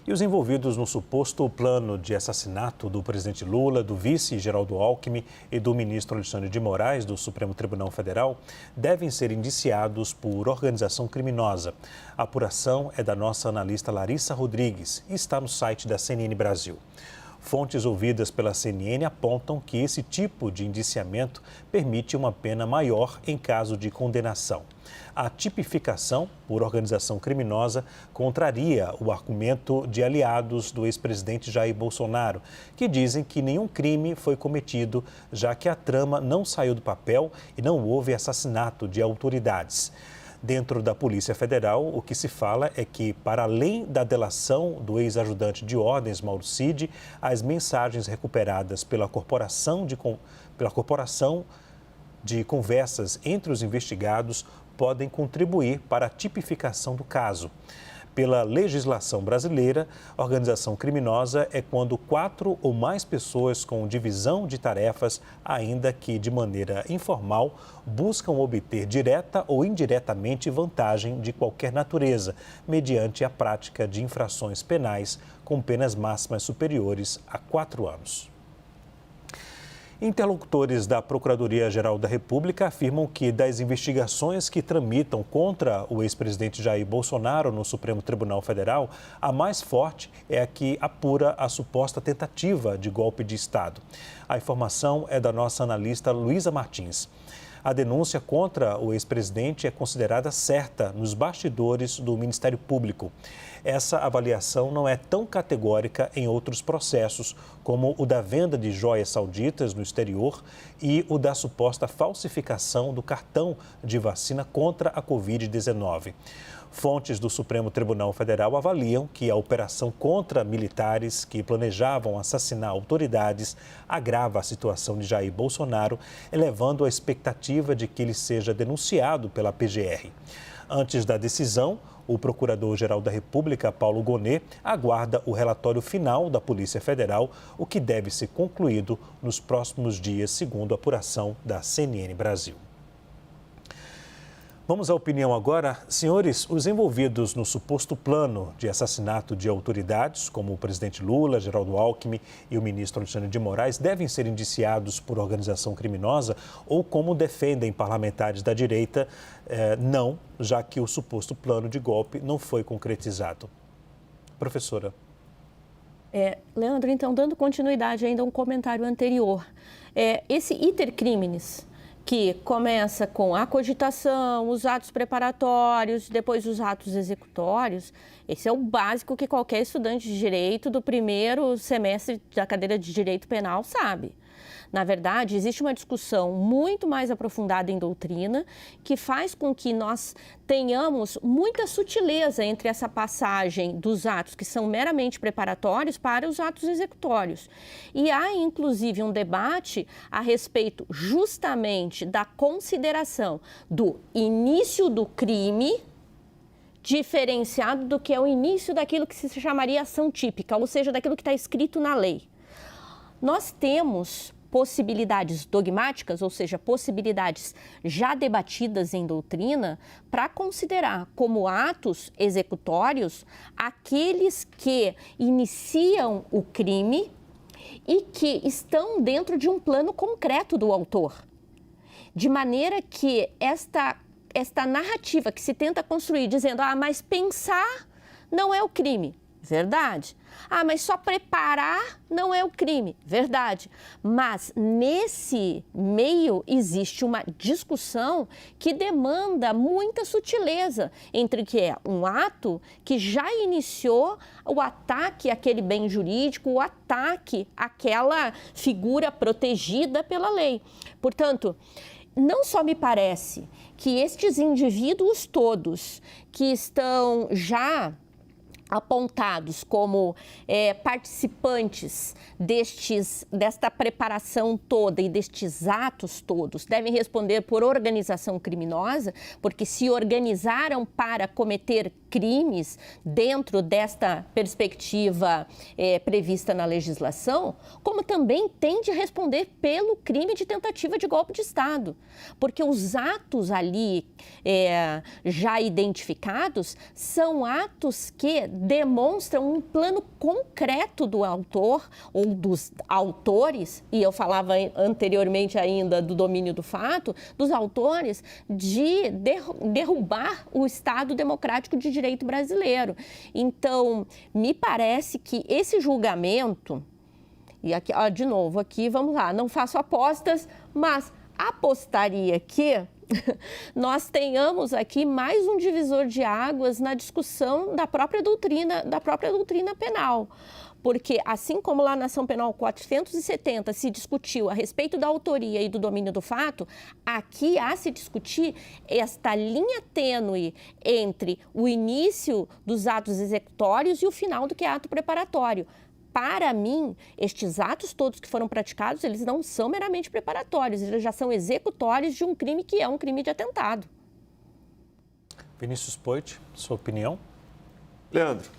A: E os envolvidos no suposto plano de assassinato do presidente Lula, do vice Geraldo Alckmin e do ministro Alexandre de Moraes do Supremo Tribunal Federal devem ser indiciados por organização criminosa. A apuração é da nossa analista Larissa Rodrigues e está no site da CNN Brasil. Fontes ouvidas pela CNN apontam que esse tipo de indiciamento permite uma pena maior em caso de condenação. A tipificação por organização criminosa contraria o argumento de aliados do ex-presidente Jair Bolsonaro, que dizem que nenhum crime foi cometido, já que a trama não saiu do papel e não houve assassinato de autoridades. Dentro da Polícia Federal, o que se fala é que, para além da delação do ex-ajudante de ordens, Mauro Cid, as mensagens recuperadas pela corporação de conversas entre os investigados podem contribuir para a tipificação do caso. Pela legislação brasileira, organização criminosa é quando 4 ou mais pessoas com divisão de tarefas, ainda que de maneira informal, buscam obter direta ou indiretamente vantagem de qualquer natureza, mediante a prática de infrações penais com penas máximas superiores a 4 anos. Interlocutores da Procuradoria-Geral da República afirmam que das investigações que tramitam contra o ex-presidente Jair Bolsonaro no Supremo Tribunal Federal, a mais forte é a que apura a suposta tentativa de golpe de Estado. A informação é da nossa analista Luísa Martins. A denúncia contra o ex-presidente é considerada certa nos bastidores do Ministério Público. Essa avaliação não é tão categórica em outros processos, como o da venda de joias sauditas no exterior e o da suposta falsificação do cartão de vacina contra a Covid-19. Fontes do Supremo Tribunal Federal avaliam que a operação contra militares que planejavam assassinar autoridades agrava a situação de Jair Bolsonaro, elevando a expectativa de que ele seja denunciado pela PGR. Antes da decisão, o Procurador-Geral da República, Paulo Gonet, aguarda o relatório final da Polícia Federal, o que deve ser concluído nos próximos dias, segundo a apuração da CNN Brasil. Vamos à opinião agora. Senhores, os envolvidos no suposto plano de assassinato de autoridades, como o presidente Lula, Geraldo Alckmin e o ministro Alexandre de Moraes, devem ser indiciados por organização criminosa ou, como defendem parlamentares da direita, não, já que o suposto plano de golpe não foi concretizado. Professora.
J: Leandro, então, dando continuidade ainda a um comentário anterior, esse iter criminis, que começa com a cogitação, os atos preparatórios, depois os atos executórios. Esse é o básico que qualquer estudante de direito do primeiro semestre da cadeira de direito penal sabe. Na verdade, existe uma discussão muito mais aprofundada em doutrina que faz com que nós tenhamos muita sutileza entre essa passagem dos atos que são meramente preparatórios para os atos executórios. E há, inclusive, um debate a respeito justamente da consideração do início do crime diferenciado do que é o início daquilo que se chamaria ação típica, ou seja, daquilo que está escrito na lei. Nós temos possibilidades dogmáticas, ou seja, possibilidades já debatidas em doutrina, para considerar como atos executórios aqueles que iniciam o crime e que estão dentro de um plano concreto do autor. De maneira que esta narrativa que se tenta construir dizendo, mas pensar não é o crime. Verdade. Mas só preparar não é o crime. Verdade. Mas nesse meio existe uma discussão que demanda muita sutileza entre o que é um ato que já iniciou o ataque àquele bem jurídico, o ataque àquela figura protegida pela lei. Portanto, não só me parece que estes indivíduos todos que estão já apontados como participantes desta preparação toda e destes atos todos devem responder por organização criminosa, porque se organizaram para cometer crimes dentro desta perspectiva prevista na legislação, como também tem de responder pelo crime de tentativa de golpe de Estado, porque os atos ali já identificados são atos que demonstram um plano concreto do autor ou dos autores, e eu falava anteriormente ainda do domínio do fato, dos autores de derrubar o Estado democrático de direito brasileiro. Então, me parece que esse julgamento, e aqui, de novo, aqui vamos lá, não faço apostas, mas apostaria que nós tenhamos aqui mais um divisor de águas na discussão da própria doutrina penal. Porque, assim como lá na ação penal 470 se discutiu a respeito da autoria e do domínio do fato, aqui há se discutir esta linha tênue entre o início dos atos executórios e o final do que é ato preparatório. Para mim, estes atos todos que foram praticados, eles não são meramente preparatórios, eles já são executórios de um crime que é um crime de atentado.
A: Vinícius Poit, sua opinião?
I: Leandro,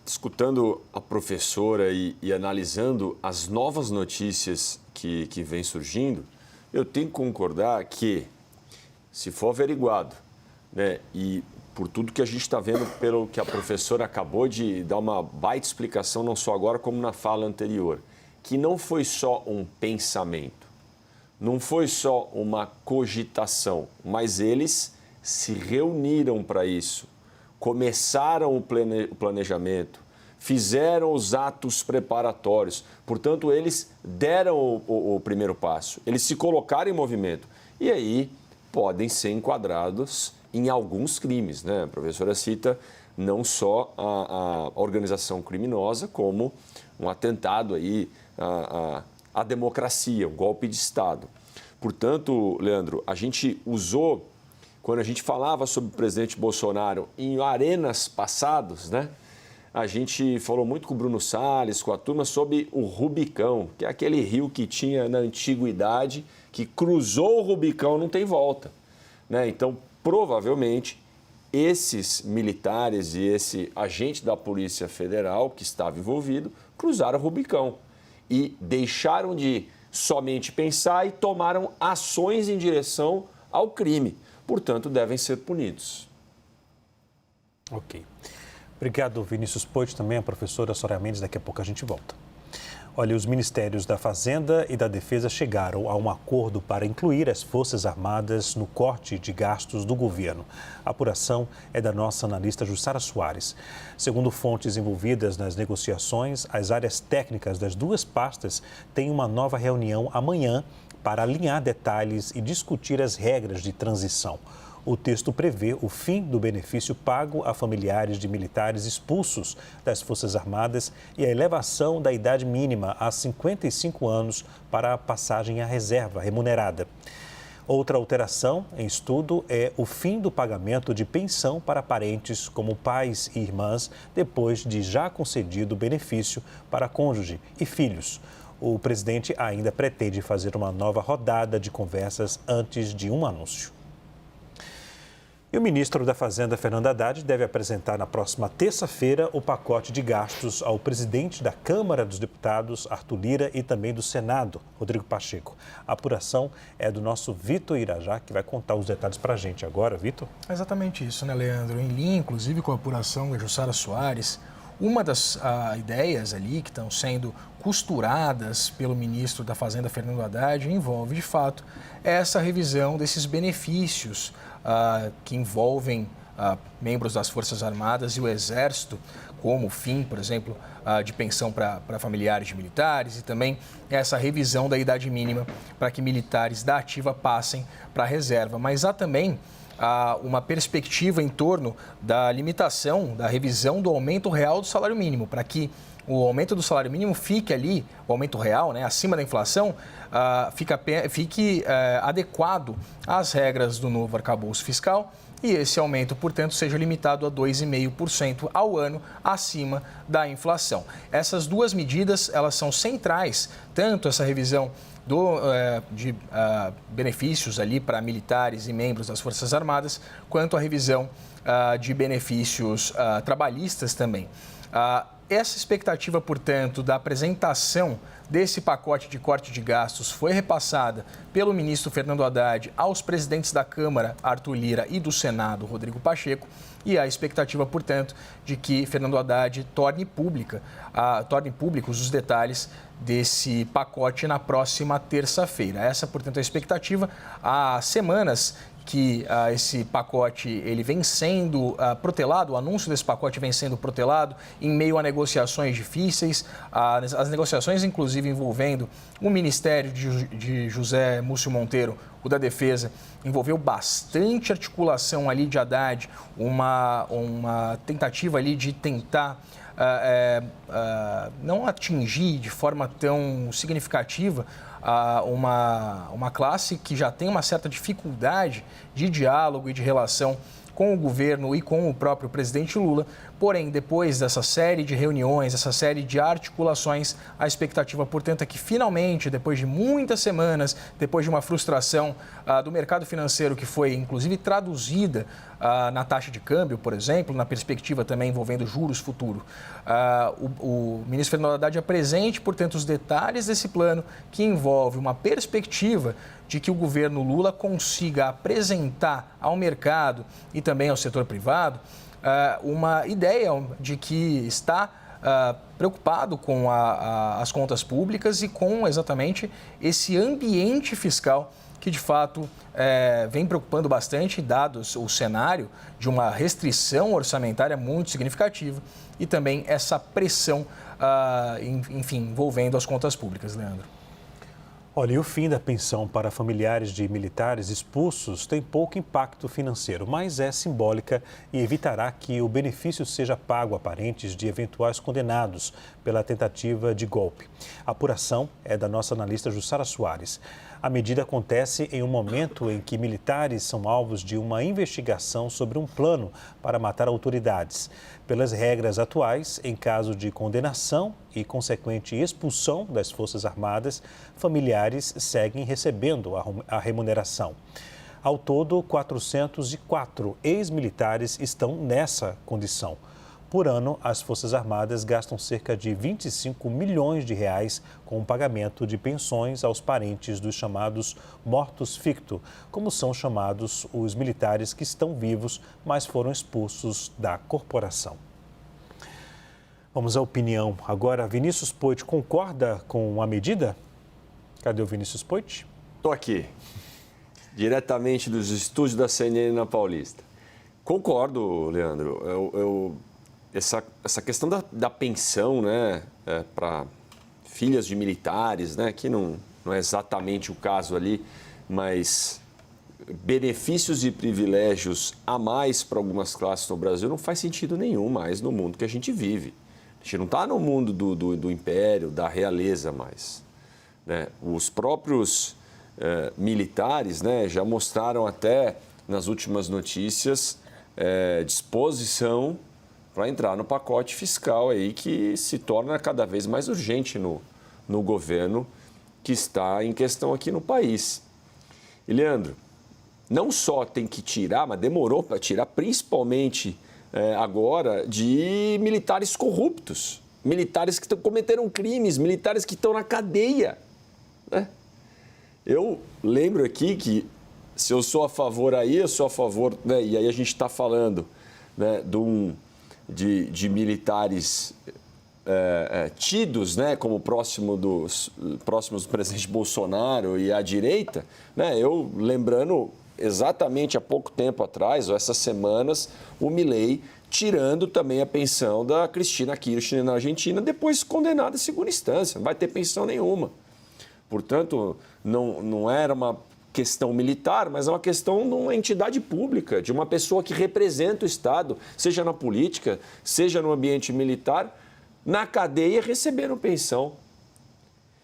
I: escutando a professora e analisando as novas notícias que vêm surgindo, eu tenho que concordar que, se for averiguado, né, e por tudo que a gente está vendo, pelo que a professora acabou de dar uma baita explicação, não só agora como na fala anterior, que não foi só um pensamento, não foi só uma cogitação, mas eles se reuniram para isso, começaram o planejamento, fizeram os atos preparatórios. Portanto, eles deram o primeiro passo, eles se colocaram em movimento. E aí podem ser enquadrados em alguns crimes, né? A professora cita não só a organização criminosa, como um atentado aí à democracia, um golpe de Estado. Portanto, Leandro, a gente usou, quando a gente falava sobre o presidente Bolsonaro em arenas passadas, né? A gente falou muito com o Bruno Salles, com a turma, sobre o Rubicão, que é aquele rio que tinha na antiguidade, que cruzou o Rubicão, não tem volta, né? Então, provavelmente, esses militares e esse agente da Polícia Federal que estava envolvido cruzaram o Rubicão e deixaram de somente pensar e tomaram ações em direção ao crime. Portanto, devem ser punidos.
A: Ok. Obrigado, Vinícius Poit, também a professora Soraya Mendes. Daqui a pouco a gente volta. Olha, os ministérios da Fazenda e da Defesa chegaram a um acordo para incluir as Forças Armadas no corte de gastos do governo. A apuração é da nossa analista Jussara Soares. Segundo fontes envolvidas nas negociações, as áreas técnicas das duas pastas têm uma nova reunião amanhã para alinhar detalhes e discutir as regras de transição. O texto prevê o fim do benefício pago a familiares de militares expulsos das Forças Armadas e a elevação da idade mínima a 55 anos para a passagem à reserva remunerada. Outra alteração em estudo é o fim do pagamento de pensão para parentes como pais e irmãs, depois de já concedido benefício para cônjuge e filhos. O presidente ainda pretende fazer uma nova rodada de conversas antes de um anúncio. E o ministro da Fazenda, Fernando Haddad, deve apresentar na próxima terça-feira o pacote de gastos ao presidente da Câmara dos Deputados, Arthur Lira, e também do Senado, Rodrigo Pacheco. A apuração é do nosso Vitor Irajá, que vai contar os detalhes para a gente agora. Vitor?
D: É exatamente isso, né, Leandro? Em linha, inclusive, com a apuração da Jussara Soares, uma das ideias ali que estão sendo costuradas pelo ministro da Fazenda, Fernando Haddad, envolve, de fato, essa revisão desses benefícios que envolvem membros das Forças Armadas e o Exército, como o fim, por exemplo, de pensão para familiares de militares e também essa revisão da idade mínima para que militares da ativa passem para a reserva. Mas há também uma perspectiva em torno da limitação, da revisão do aumento real do salário mínimo, para que o aumento do salário mínimo fique ali, o aumento real, né, acima da inflação, fique adequado às regras do novo arcabouço fiscal e esse aumento, portanto, seja limitado a 2,5% ao ano acima da inflação. Essas duas medidas, elas são centrais, tanto essa revisão de benefícios ali para militares e membros das Forças Armadas, quanto a revisão de benefícios trabalhistas também. Essa expectativa, portanto, da apresentação desse pacote de corte de gastos foi repassada pelo ministro Fernando Haddad aos presidentes da Câmara, Arthur Lira, e do Senado, Rodrigo Pacheco, e a expectativa, portanto, de que Fernando Haddad torne públicos os detalhes desse pacote na próxima terça-feira. Essa, portanto, é a expectativa. Há semanas que esse pacote ele vem sendo protelado, o anúncio desse pacote vem sendo protelado em meio a negociações difíceis, as negociações inclusive envolvendo o Ministério de José Múcio Monteiro, o da Defesa, envolveu bastante articulação ali de Haddad, uma tentativa ali de tentar não atingir de forma tão significativa uma classe que já tem uma certa dificuldade de diálogo e de relação com o governo e com o próprio presidente Lula. Porém, depois dessa série de reuniões, essa série de articulações, a expectativa, portanto, é que finalmente, depois de muitas semanas, depois de uma frustração do mercado financeiro que foi, inclusive, traduzida na taxa de câmbio, por exemplo, na perspectiva também envolvendo juros futuro, o ministro Fernando Haddad apresente, portanto, os detalhes desse plano que envolve uma perspectiva de que o governo Lula consiga apresentar ao mercado e também ao setor privado uma ideia de que está preocupado com as contas públicas e com exatamente esse ambiente fiscal que, de fato, vem preocupando bastante, dado o cenário de uma restrição orçamentária muito significativa e também essa pressão, enfim, envolvendo as contas públicas, Leandro.
A: Olha, e o fim da pensão para familiares de militares expulsos tem pouco impacto financeiro, mas é simbólica e evitará que o benefício seja pago a parentes de eventuais condenados pela tentativa de golpe. A apuração é da nossa analista Jussara Soares. A medida acontece em um momento em que militares são alvos de uma investigação sobre um plano para matar autoridades. Pelas regras atuais, em caso de condenação e consequente expulsão das Forças Armadas, familiares seguem recebendo a remuneração. Ao todo, 404 ex-militares estão nessa condição. Por ano, as Forças Armadas gastam cerca de 25 milhões de reais com o pagamento de pensões aos parentes dos chamados mortos-ficto, como são chamados os militares que estão vivos, mas foram expulsos da corporação. Vamos à opinião. Agora, Vinícius Poit concorda com a medida? Cadê o Vinícius Poit?
I: Estou aqui, diretamente dos estúdios da CNN na Paulista. Concordo, Leandro. Essa questão da pensão, né, para filhas de militares, né, que não é exatamente o caso ali, mas benefícios e privilégios a mais para algumas classes no Brasil não faz sentido nenhum mais no mundo que a gente vive. A gente não está no mundo do império, da realeza mais, né? Os próprios militares, né, já mostraram até nas últimas notícias disposição para entrar no pacote fiscal aí que se torna cada vez mais urgente no governo que está em questão aqui no país. E, Leandro, não só tem que tirar, mas demorou para tirar, principalmente agora, de militares corruptos, militares que cometeram crimes, militares que estão na cadeia, né? Eu lembro aqui que, se eu sou a favor aí, eu sou a favor, né, e aí a gente está falando, né, de militares tidos, né, como próximos do presidente Bolsonaro e à direita, né, eu lembrando exatamente há pouco tempo atrás, ou essas semanas, o Milei tirando também a pensão da Cristina Kirchner na Argentina, depois condenada em segunda instância, não vai ter pensão nenhuma. Portanto, não era uma questão militar, mas é uma questão de uma entidade pública, de uma pessoa que representa o Estado, seja na política, seja no ambiente militar, na cadeia recebendo pensão.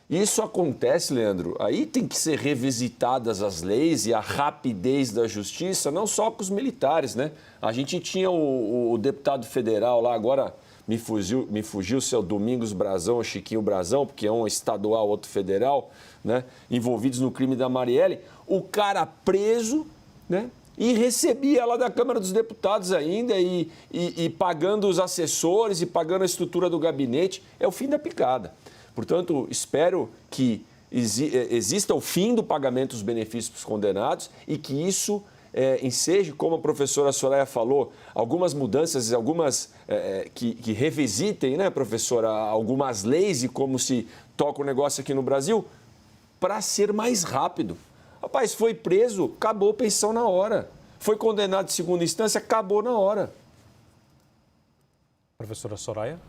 I: Isso acontece, Leandro, aí tem que ser revisitadas as leis e a rapidez da justiça, não só com os militares, né? A gente tinha o deputado federal lá, agora me fugiu o seu Domingos Brazão, o Chiquinho Brazão, porque é um estadual, outro federal, né? Envolvidos no crime da Marielle, o cara preso, né? E recebia lá da Câmara dos Deputados ainda e pagando os assessores e pagando a estrutura do gabinete. É o fim da picada. Portanto, espero que exista o fim do pagamento dos benefícios para os condenados e que isso enseje, como a professora Soraya falou, algumas mudanças, algumas que revisitem, né, professora, algumas leis e como se toca o negócio aqui no Brasil, para ser mais rápido. Rapaz, foi preso, acabou a pensão na hora. Foi condenado em segunda instância, acabou na hora.
A: Professora Soraya?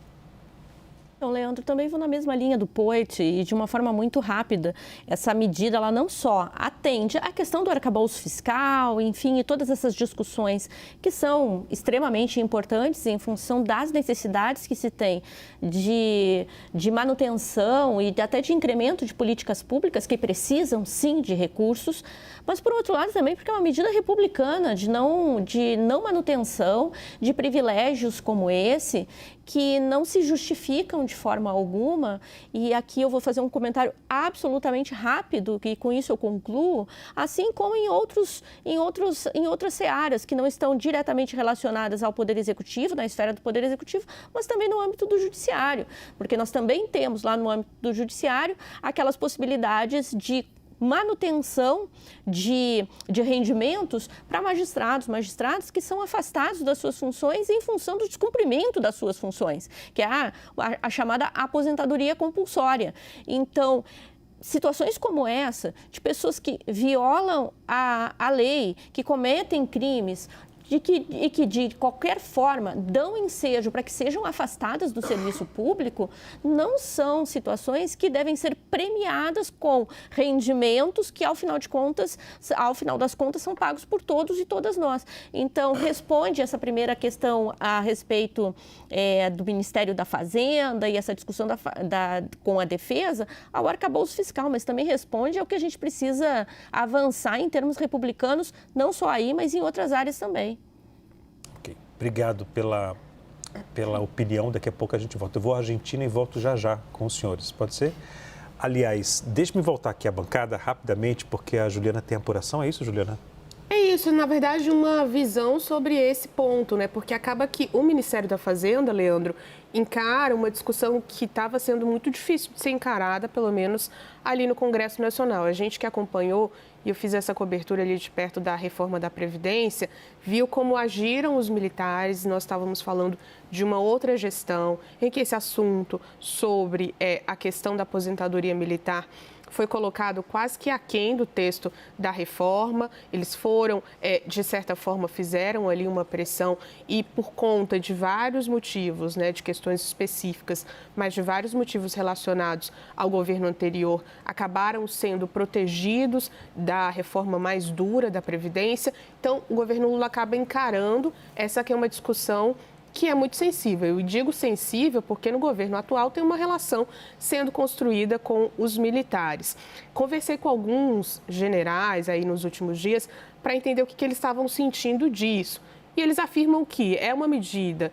J: Então, Leandro, também vou na mesma linha do Poit e de uma forma muito rápida. Essa medida, ela não só atende à questão do arcabouço fiscal, enfim, e todas essas discussões que são extremamente importantes em função das necessidades que se tem de manutenção e até de incremento de políticas públicas que precisam, sim, de recursos, mas, por outro lado, também porque é uma medida republicana de não manutenção de privilégios como esse, que não se justificam de forma alguma, e aqui eu vou fazer um comentário absolutamente rápido, e com isso eu concluo, assim como em outras searas que não estão diretamente relacionadas ao Poder Executivo, na esfera do Poder Executivo, mas também no âmbito do Judiciário, porque nós também temos lá no âmbito do Judiciário aquelas possibilidades de manutenção de rendimentos para magistrados que são afastados das suas funções em função do descumprimento das suas funções, que é a chamada aposentadoria compulsória. Então, situações como essa, de pessoas que violam a lei, que cometem crimes, e que de qualquer forma dão ensejo para que sejam afastadas do serviço público, não são situações que devem ser premiadas com rendimentos que, ao final das contas, são pagos por todos e todas nós. Então, responde essa primeira questão a respeito do Ministério da Fazenda e essa discussão com a defesa ao arcabouço fiscal, mas também responde ao que a gente precisa avançar em termos republicanos, não só aí, mas em outras áreas também.
A: Obrigado pela opinião. Daqui a pouco a gente volta. Eu vou à Argentina e volto já com os senhores. Pode ser? Aliás, deixe-me voltar aqui à bancada rapidamente, porque a Juliana tem apuração. É isso, Juliana?
C: É isso, na verdade, uma visão sobre esse ponto, né? Porque acaba que o Ministério da Fazenda, Leandro, encara uma discussão que estava sendo muito difícil de ser encarada, pelo menos ali no Congresso Nacional. A gente que acompanhou, e eu fiz essa cobertura ali de perto da reforma da Previdência, viu como agiram os militares. Nós estávamos falando de uma outra gestão em que esse assunto sobre a questão da aposentadoria militar foi colocado quase que aquém do texto da reforma. Eles foram, de certa forma, fizeram ali uma pressão e, por conta de vários motivos, né, de questões específicas, mas de vários motivos relacionados ao governo anterior, acabaram sendo protegidos da reforma mais dura da Previdência. Então, o governo Lula acaba encarando essa que é uma discussão que é muito sensível. Eu digo sensível porque no governo atual tem uma relação sendo construída com os militares. Conversei com alguns generais aí nos últimos dias para entender o que eles estavam sentindo disso. E eles afirmam que é uma medida,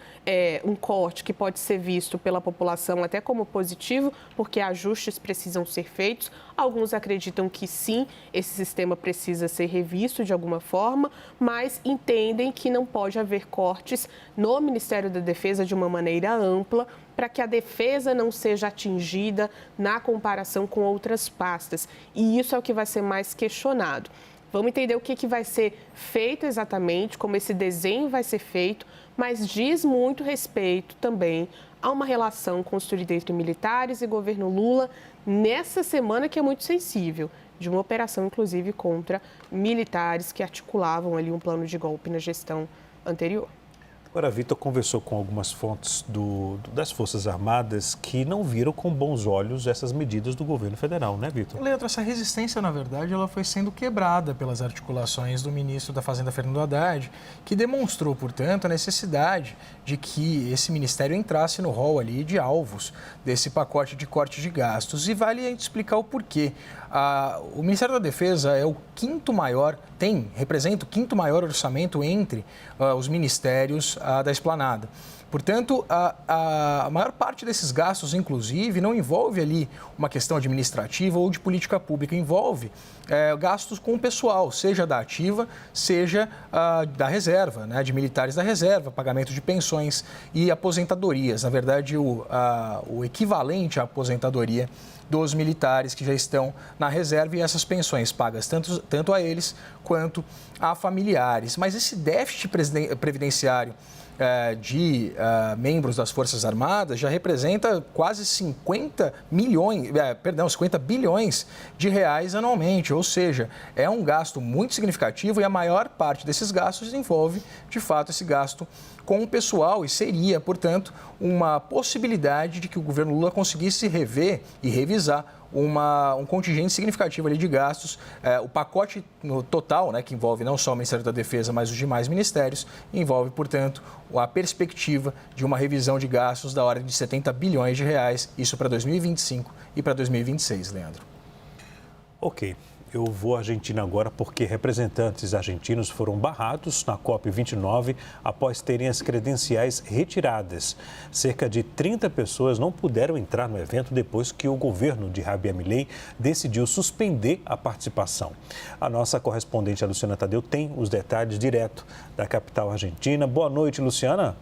C: um corte que pode ser visto pela população até como positivo, porque ajustes precisam ser feitos. Alguns acreditam que sim, esse sistema precisa ser revisto de alguma forma, mas entendem que não pode haver cortes no Ministério da Defesa de uma maneira ampla, para que a defesa não seja atingida na comparação com outras pastas. E isso é o que vai ser mais questionado. Vamos entender o que vai ser feito exatamente, como esse desenho vai ser feito, mas diz muito respeito também a uma relação construída entre militares e governo Lula nessa semana que é muito sensível, de uma operação, inclusive, contra militares que articulavam ali um plano de golpe na gestão anterior.
A: Agora, Vitor conversou com algumas fontes das Forças Armadas que não viram com bons olhos essas medidas do governo federal, né, Vitor?
D: Leandro, essa resistência, na verdade, ela foi sendo quebrada pelas articulações do ministro da Fazenda, Fernando Haddad, que demonstrou, portanto, a necessidade de que esse ministério entrasse no rol ali de alvos desse pacote de corte de gastos. E vale a gente explicar o porquê. O Ministério da Defesa é o quinto maior, representa o quinto maior orçamento entre os ministérios da esplanada. Portanto, a maior parte desses gastos, inclusive, não envolve ali uma questão administrativa ou de política pública, envolve gastos com o pessoal, seja da ativa, seja da reserva, né, de militares da reserva, pagamento de pensões e aposentadorias. Na verdade, o equivalente à aposentadoria dos militares que já estão na reserva e essas pensões pagas tanto a eles quanto a familiares. Mas esse déficit previdenciário de membros das Forças Armadas já representa quase 50 bilhões de reais anualmente, ou seja, é um gasto muito significativo e a maior parte desses gastos envolve, de fato, esse gasto com o pessoal e seria, portanto, uma possibilidade de que o governo Lula conseguisse rever e revisar um contingente significativo ali de gastos. O pacote no total, né, que envolve não só o Ministério da Defesa, mas os demais ministérios, envolve, portanto, a perspectiva de uma revisão de gastos da ordem de 70 bilhões de reais, isso para 2025 e para 2026, Leandro.
A: Ok. Eu vou à Argentina agora porque representantes argentinos foram barrados na COP29 após terem as credenciais retiradas. Cerca de 30 pessoas não puderam entrar no evento depois que o governo de Javier Milei decidiu suspender a participação. A nossa correspondente, a Luciana Tadeu, tem os detalhes direto da capital argentina. Boa noite, Luciana.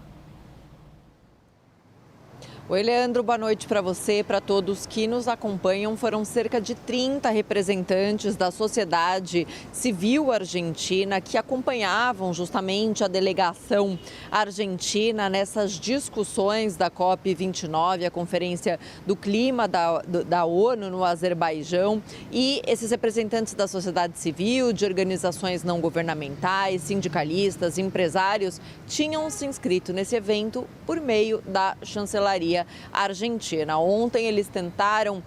P: Oi, Leandro, boa noite para você e para todos que nos acompanham. Foram cerca de 30 representantes da sociedade civil argentina que acompanhavam justamente a delegação argentina nessas discussões da COP29, a Conferência do Clima da ONU no Azerbaijão. E esses representantes da sociedade civil, de organizações não governamentais, sindicalistas, empresários, tinham se inscrito nesse evento por meio da chancelaria argentina. Ontem eles tentaram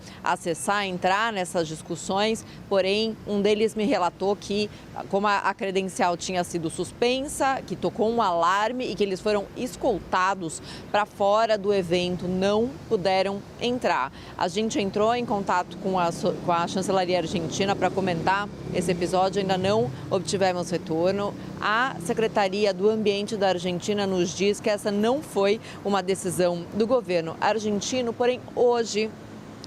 P: entrar nessas discussões, porém um deles me relatou que, como a credencial tinha sido suspensa, que tocou um alarme e que eles foram escoltados para fora do evento, não puderam entrar. A gente entrou em contato com a chancelaria argentina para comentar esse episódio, ainda não obtivemos retorno. A Secretaria do Ambiente da Argentina nos diz que essa não foi uma decisão do governo argentino, porém hoje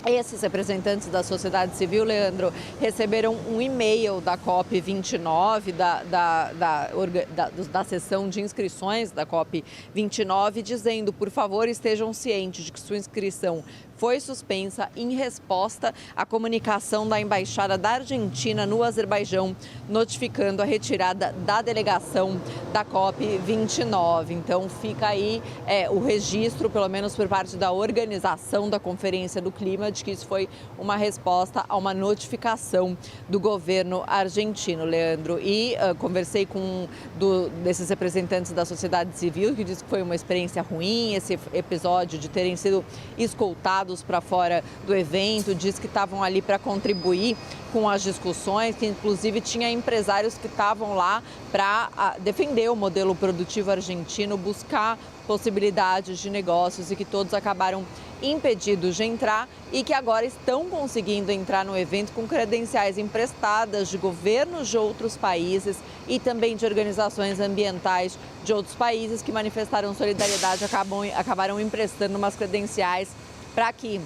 P: esses representantes da sociedade civil, Leandro, receberam um e-mail da COP29, da sessão de inscrições da COP29, dizendo, por favor, estejam cientes de que sua inscrição foi suspensa em resposta à comunicação da Embaixada da Argentina no Azerbaijão, notificando a retirada da delegação da COP29. Então, fica aí o registro, pelo menos por parte da organização da Conferência do Clima, de que isso foi uma resposta a uma notificação do governo argentino, Leandro. E conversei com desses representantes da sociedade civil, que diz que foi uma experiência ruim, esse episódio de terem sido escoltados para fora do evento, diz que estavam ali para contribuir com as discussões, que inclusive tinha empresários que estavam lá para defender o modelo produtivo argentino, buscar possibilidades de negócios e que todos acabaram impedidos de entrar e que agora estão conseguindo entrar no evento com credenciais emprestadas de governos de outros países e também de organizações ambientais de outros países que manifestaram solidariedade, acabaram emprestando umas credenciais para que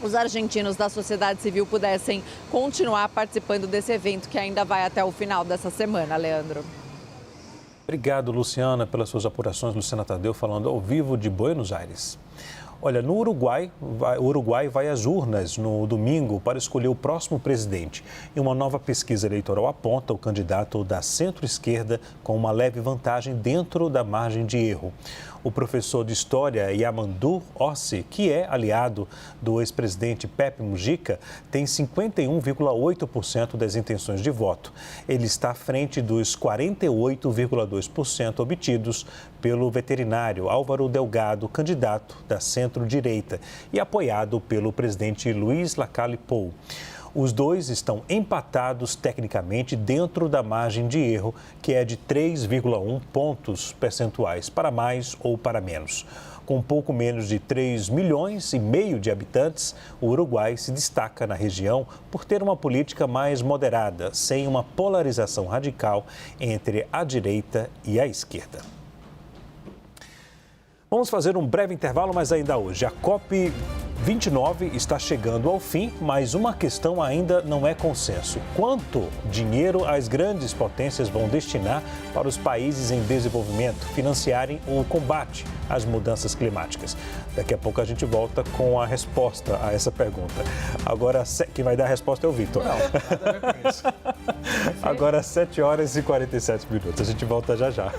P: os argentinos da sociedade civil pudessem continuar participando desse evento que ainda vai até o final dessa semana, Leandro.
A: Obrigado, Luciana, pelas suas apurações. Luciana Tadeu falando ao vivo de Buenos Aires. Olha, no Uruguai, o Uruguai vai às urnas no domingo para escolher o próximo presidente. E uma nova pesquisa eleitoral aponta o candidato da centro-esquerda com uma leve vantagem dentro da margem de erro. O professor de História Yamandu Ossi, que é aliado do ex-presidente Pepe Mujica, tem 51,8% das intenções de voto. Ele está à frente dos 48,2% obtidos pelo veterinário Álvaro Delgado, candidato da centro-direita, e apoiado pelo presidente Luiz Lacalle Pou. Os dois estão empatados tecnicamente dentro da margem de erro, que é de 3,1 pontos percentuais, para mais ou para menos. Com pouco menos de 3,5 milhões de habitantes, o Uruguai se destaca na região por ter uma política mais moderada, sem uma polarização radical entre a direita e a esquerda. Vamos fazer um breve intervalo, mas ainda hoje. A COP29 está chegando ao fim, mas uma questão ainda não é consenso. Quanto dinheiro as grandes potências vão destinar para os países em desenvolvimento financiarem o combate às mudanças climáticas? Daqui a pouco a gente volta com a resposta a essa pergunta. Agora, quem vai dar a resposta é o Vitor.
D: Não, nada a ver com isso.
A: Agora, 7 horas e 47 minutos. A gente volta já já.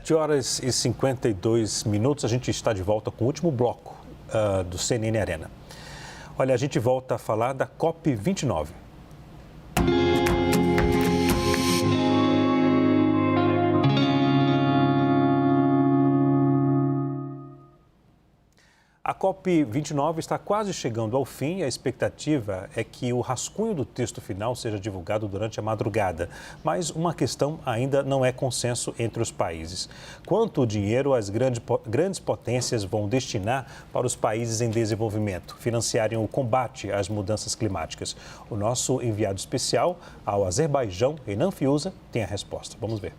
A: 7h52, a gente está de volta com o último bloco do CNN Arena. Olha, a gente volta a falar da COP29. A COP29 está quase chegando ao fim e a expectativa é que o rascunho do texto final seja divulgado durante a madrugada. Mas uma questão ainda não é consenso entre os países. Quanto dinheiro as grandes potências vão destinar para os países em desenvolvimento financiarem o combate às mudanças climáticas? O nosso enviado especial ao Azerbaijão, Renan Fiuza, tem a resposta. Vamos ver.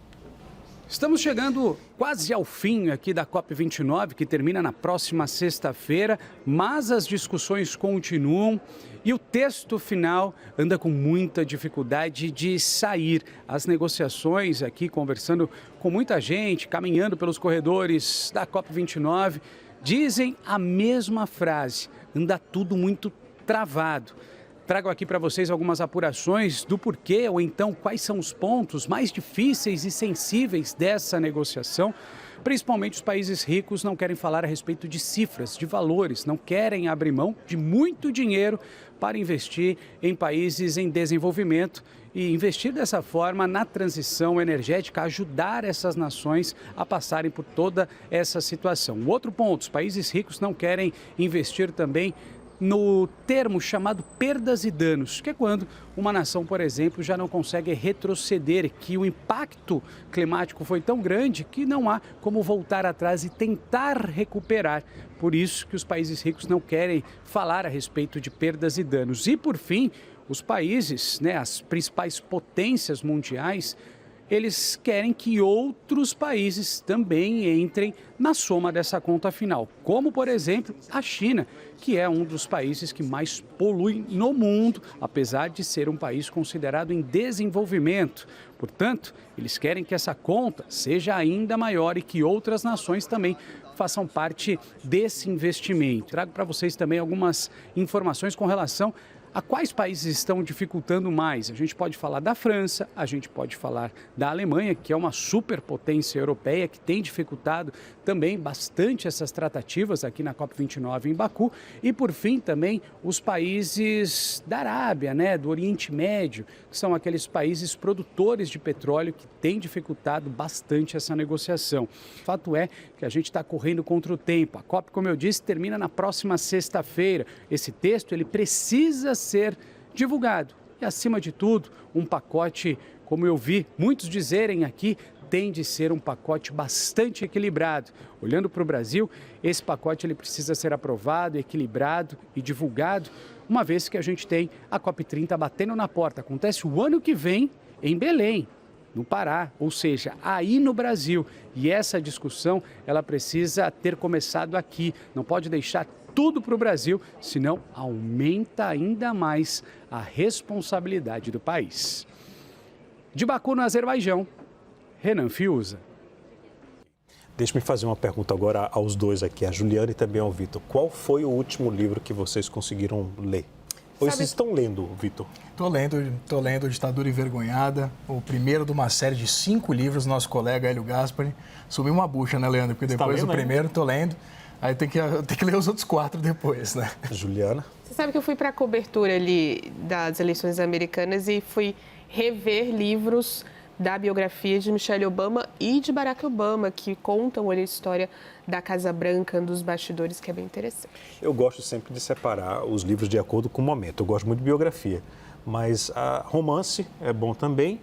Q: Estamos chegando quase ao fim aqui da COP29, que termina na próxima sexta-feira, mas as discussões continuam e o texto final anda com muita dificuldade de sair. As negociações aqui, conversando com muita gente, caminhando pelos corredores da COP29, dizem a mesma frase: anda tudo muito travado. Trago aqui para vocês algumas apurações do porquê ou então quais são os pontos mais difíceis e sensíveis dessa negociação. Principalmente os países ricos não querem falar a respeito de cifras, de valores, não querem abrir mão de muito dinheiro para investir em países em desenvolvimento e investir dessa forma na transição energética, ajudar essas nações a passarem por toda essa situação. O outro ponto, os países ricos não querem investir também no termo chamado perdas e danos, que é quando uma nação, por exemplo, já não consegue retroceder, que o impacto climático foi tão grande que não há como voltar atrás e tentar recuperar. Por isso que os países ricos não querem falar a respeito de perdas e danos. E, por fim, os países, as principais potências mundiais, eles querem que outros países também entrem na soma dessa conta final, como, por exemplo, a China, que é um dos países que mais polui no mundo, apesar de ser um país considerado em desenvolvimento. Portanto, eles querem que essa conta seja ainda maior e que outras nações também façam parte desse investimento. Trago para vocês também algumas informações com relação a quais países estão dificultando mais. A gente pode falar da França, a gente pode falar da Alemanha, que é uma superpotência europeia que tem dificultado também bastante essas tratativas aqui na COP29 em Baku. E, por fim, também os países da Arábia, do Oriente Médio, que são aqueles países produtores de petróleo que têm dificultado bastante essa negociação. O fato é que a gente está correndo contra o tempo. A COP, como eu disse, termina na próxima sexta-feira. Esse texto, ele precisa ser divulgado. E, acima de tudo, um pacote, como eu vi muitos dizerem aqui, tem de ser um pacote bastante equilibrado. Olhando para o Brasil, esse pacote ele precisa ser aprovado, equilibrado e divulgado, uma vez que a gente tem a COP30 batendo na porta. Acontece o ano que vem em Belém, no Pará, ou seja, aí no Brasil. E essa discussão, ela precisa ter começado aqui. Não pode deixar tudo para o Brasil, senão aumenta ainda mais a responsabilidade do país. De Baku, no Azerbaijão, Renan Fiuza.
A: Deixa-me fazer uma pergunta agora aos dois aqui, a Juliana e também ao Vitor. Qual foi o último livro que vocês conseguiram ler? Ou vocês estão lendo, Vitor?
D: Estou lendo Ditadura Envergonhada, o primeiro de uma série de 5 livros do nosso colega Hélio Gaspari. Subiu uma bucha, né, Leandro? Porque depois do primeiro, estou lendo. Aí tem que ler os outros 4 depois, né?
A: Juliana?
C: Você sabe que eu fui para a cobertura ali das eleições americanas e fui rever livros da biografia de Michelle Obama e de Barack Obama, que contam a história da Casa Branca, dos bastidores, que é bem interessante.
A: Eu gosto sempre de separar os livros de acordo com o momento. Eu gosto muito de biografia, mas romance é bom também.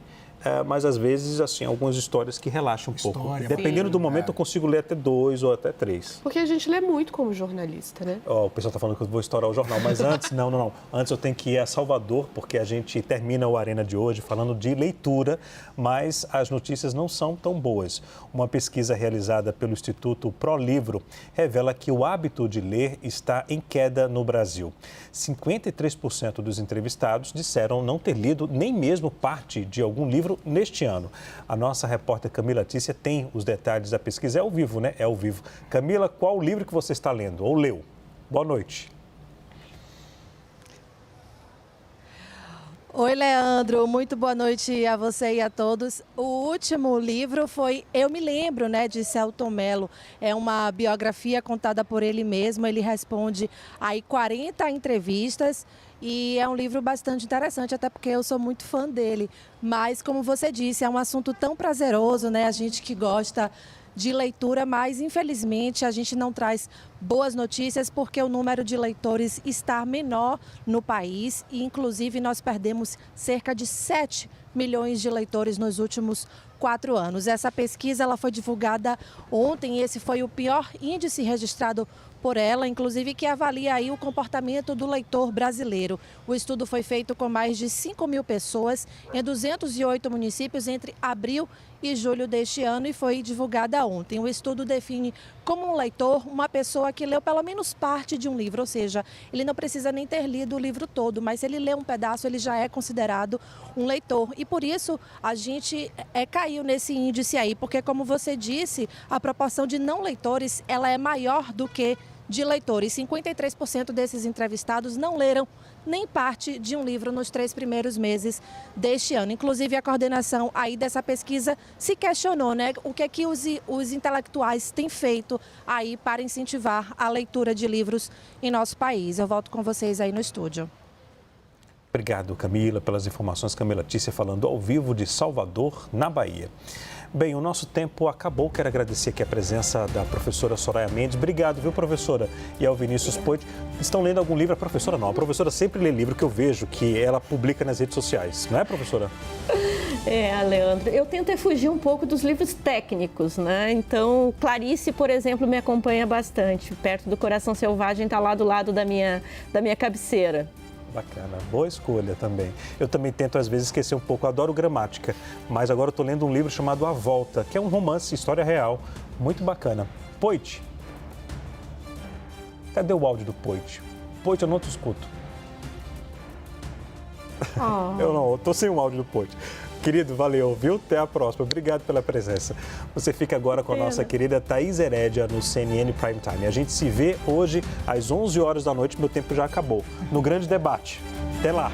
A: Mas às vezes, assim, algumas histórias que relaxam um pouco. Dependendo do momento, eu consigo ler até 2 ou até 3.
C: Porque a gente lê muito como jornalista, né?
A: O pessoal está falando que eu vou estourar o jornal, mas antes, não. Antes eu tenho que ir a Salvador, porque a gente termina o Arena de hoje falando de leitura, mas as notícias não são tão boas. Uma pesquisa realizada pelo Instituto ProLivro revela que o hábito de ler está em queda no Brasil. 53% dos entrevistados disseram não ter lido nem mesmo parte de algum livro neste ano. A nossa repórter Camila Tícia tem os detalhes da pesquisa. É ao vivo, né? É ao vivo. Camila, qual o livro que você está lendo ou leu? Boa noite.
R: Oi, Leandro. Muito boa noite a você e a todos. O último livro foi Eu Me Lembro, né, de Selton Mello. É uma biografia contada por ele mesmo. Ele responde aí 40 entrevistas e é um livro bastante interessante, até porque eu sou muito fã dele. Mas, como você disse, é um assunto tão prazeroso, né? A gente que gosta de leitura, mas infelizmente a gente não traz boas notícias porque o número de leitores está menor no país e inclusive nós perdemos cerca de 7 milhões de leitores nos últimos 4 anos. Essa pesquisa ela foi divulgada ontem e esse foi o pior índice registrado por ela, inclusive que avalia aí o comportamento do leitor brasileiro. O estudo foi feito com mais de 5 mil pessoas em 208 municípios entre abril e julho deste ano e foi divulgada ontem. O estudo define como um leitor uma pessoa que leu pelo menos parte de um livro, ou seja, ele não precisa nem ter lido o livro todo, mas se ele lê um pedaço, ele já é considerado um leitor. E por isso a gente caiu nesse índice aí, porque como você disse, a proporção de não leitores ela é maior do que de leitores. 53% desses entrevistados não leram nem parte de um livro nos 3 primeiros meses deste ano. Inclusive, a coordenação aí dessa pesquisa se questionou, né? O que é que os intelectuais têm feito aí para incentivar a leitura de livros em nosso país. Eu volto com vocês aí no estúdio.
A: Obrigado, Camila, pelas informações. Camila Tícia falando ao vivo de Salvador, na Bahia. Bem, o nosso tempo acabou. Quero agradecer aqui a presença da professora Soraya Mendes. Obrigado, viu, professora? E ao Vinícius Poit. Estão lendo algum livro? A professora não. A professora sempre lê livro que eu vejo, que ela publica nas redes sociais. Não é, professora?
J: Leandro, eu tento fugir um pouco dos livros técnicos, né? Então, Clarice, por exemplo, me acompanha bastante. Perto do Coração Selvagem, está lá do lado da minha cabeceira.
A: Bacana, boa escolha também. Eu também tento, às vezes, esquecer um pouco. Eu adoro gramática, mas agora eu estou lendo um livro chamado A Volta, que é um romance, história real, muito bacana. Poit, cadê o áudio do Poit? Poit, eu não te escuto.
J: Oh.
A: Eu estou sem o áudio do Poit. Querido, valeu, viu? Até a próxima. Obrigado pela presença. Você fica agora com a nossa querida Thaís Herédia no CNN Prime Time. A gente se vê hoje às 11 horas da noite, meu tempo já acabou, no Grande Debate. Até lá!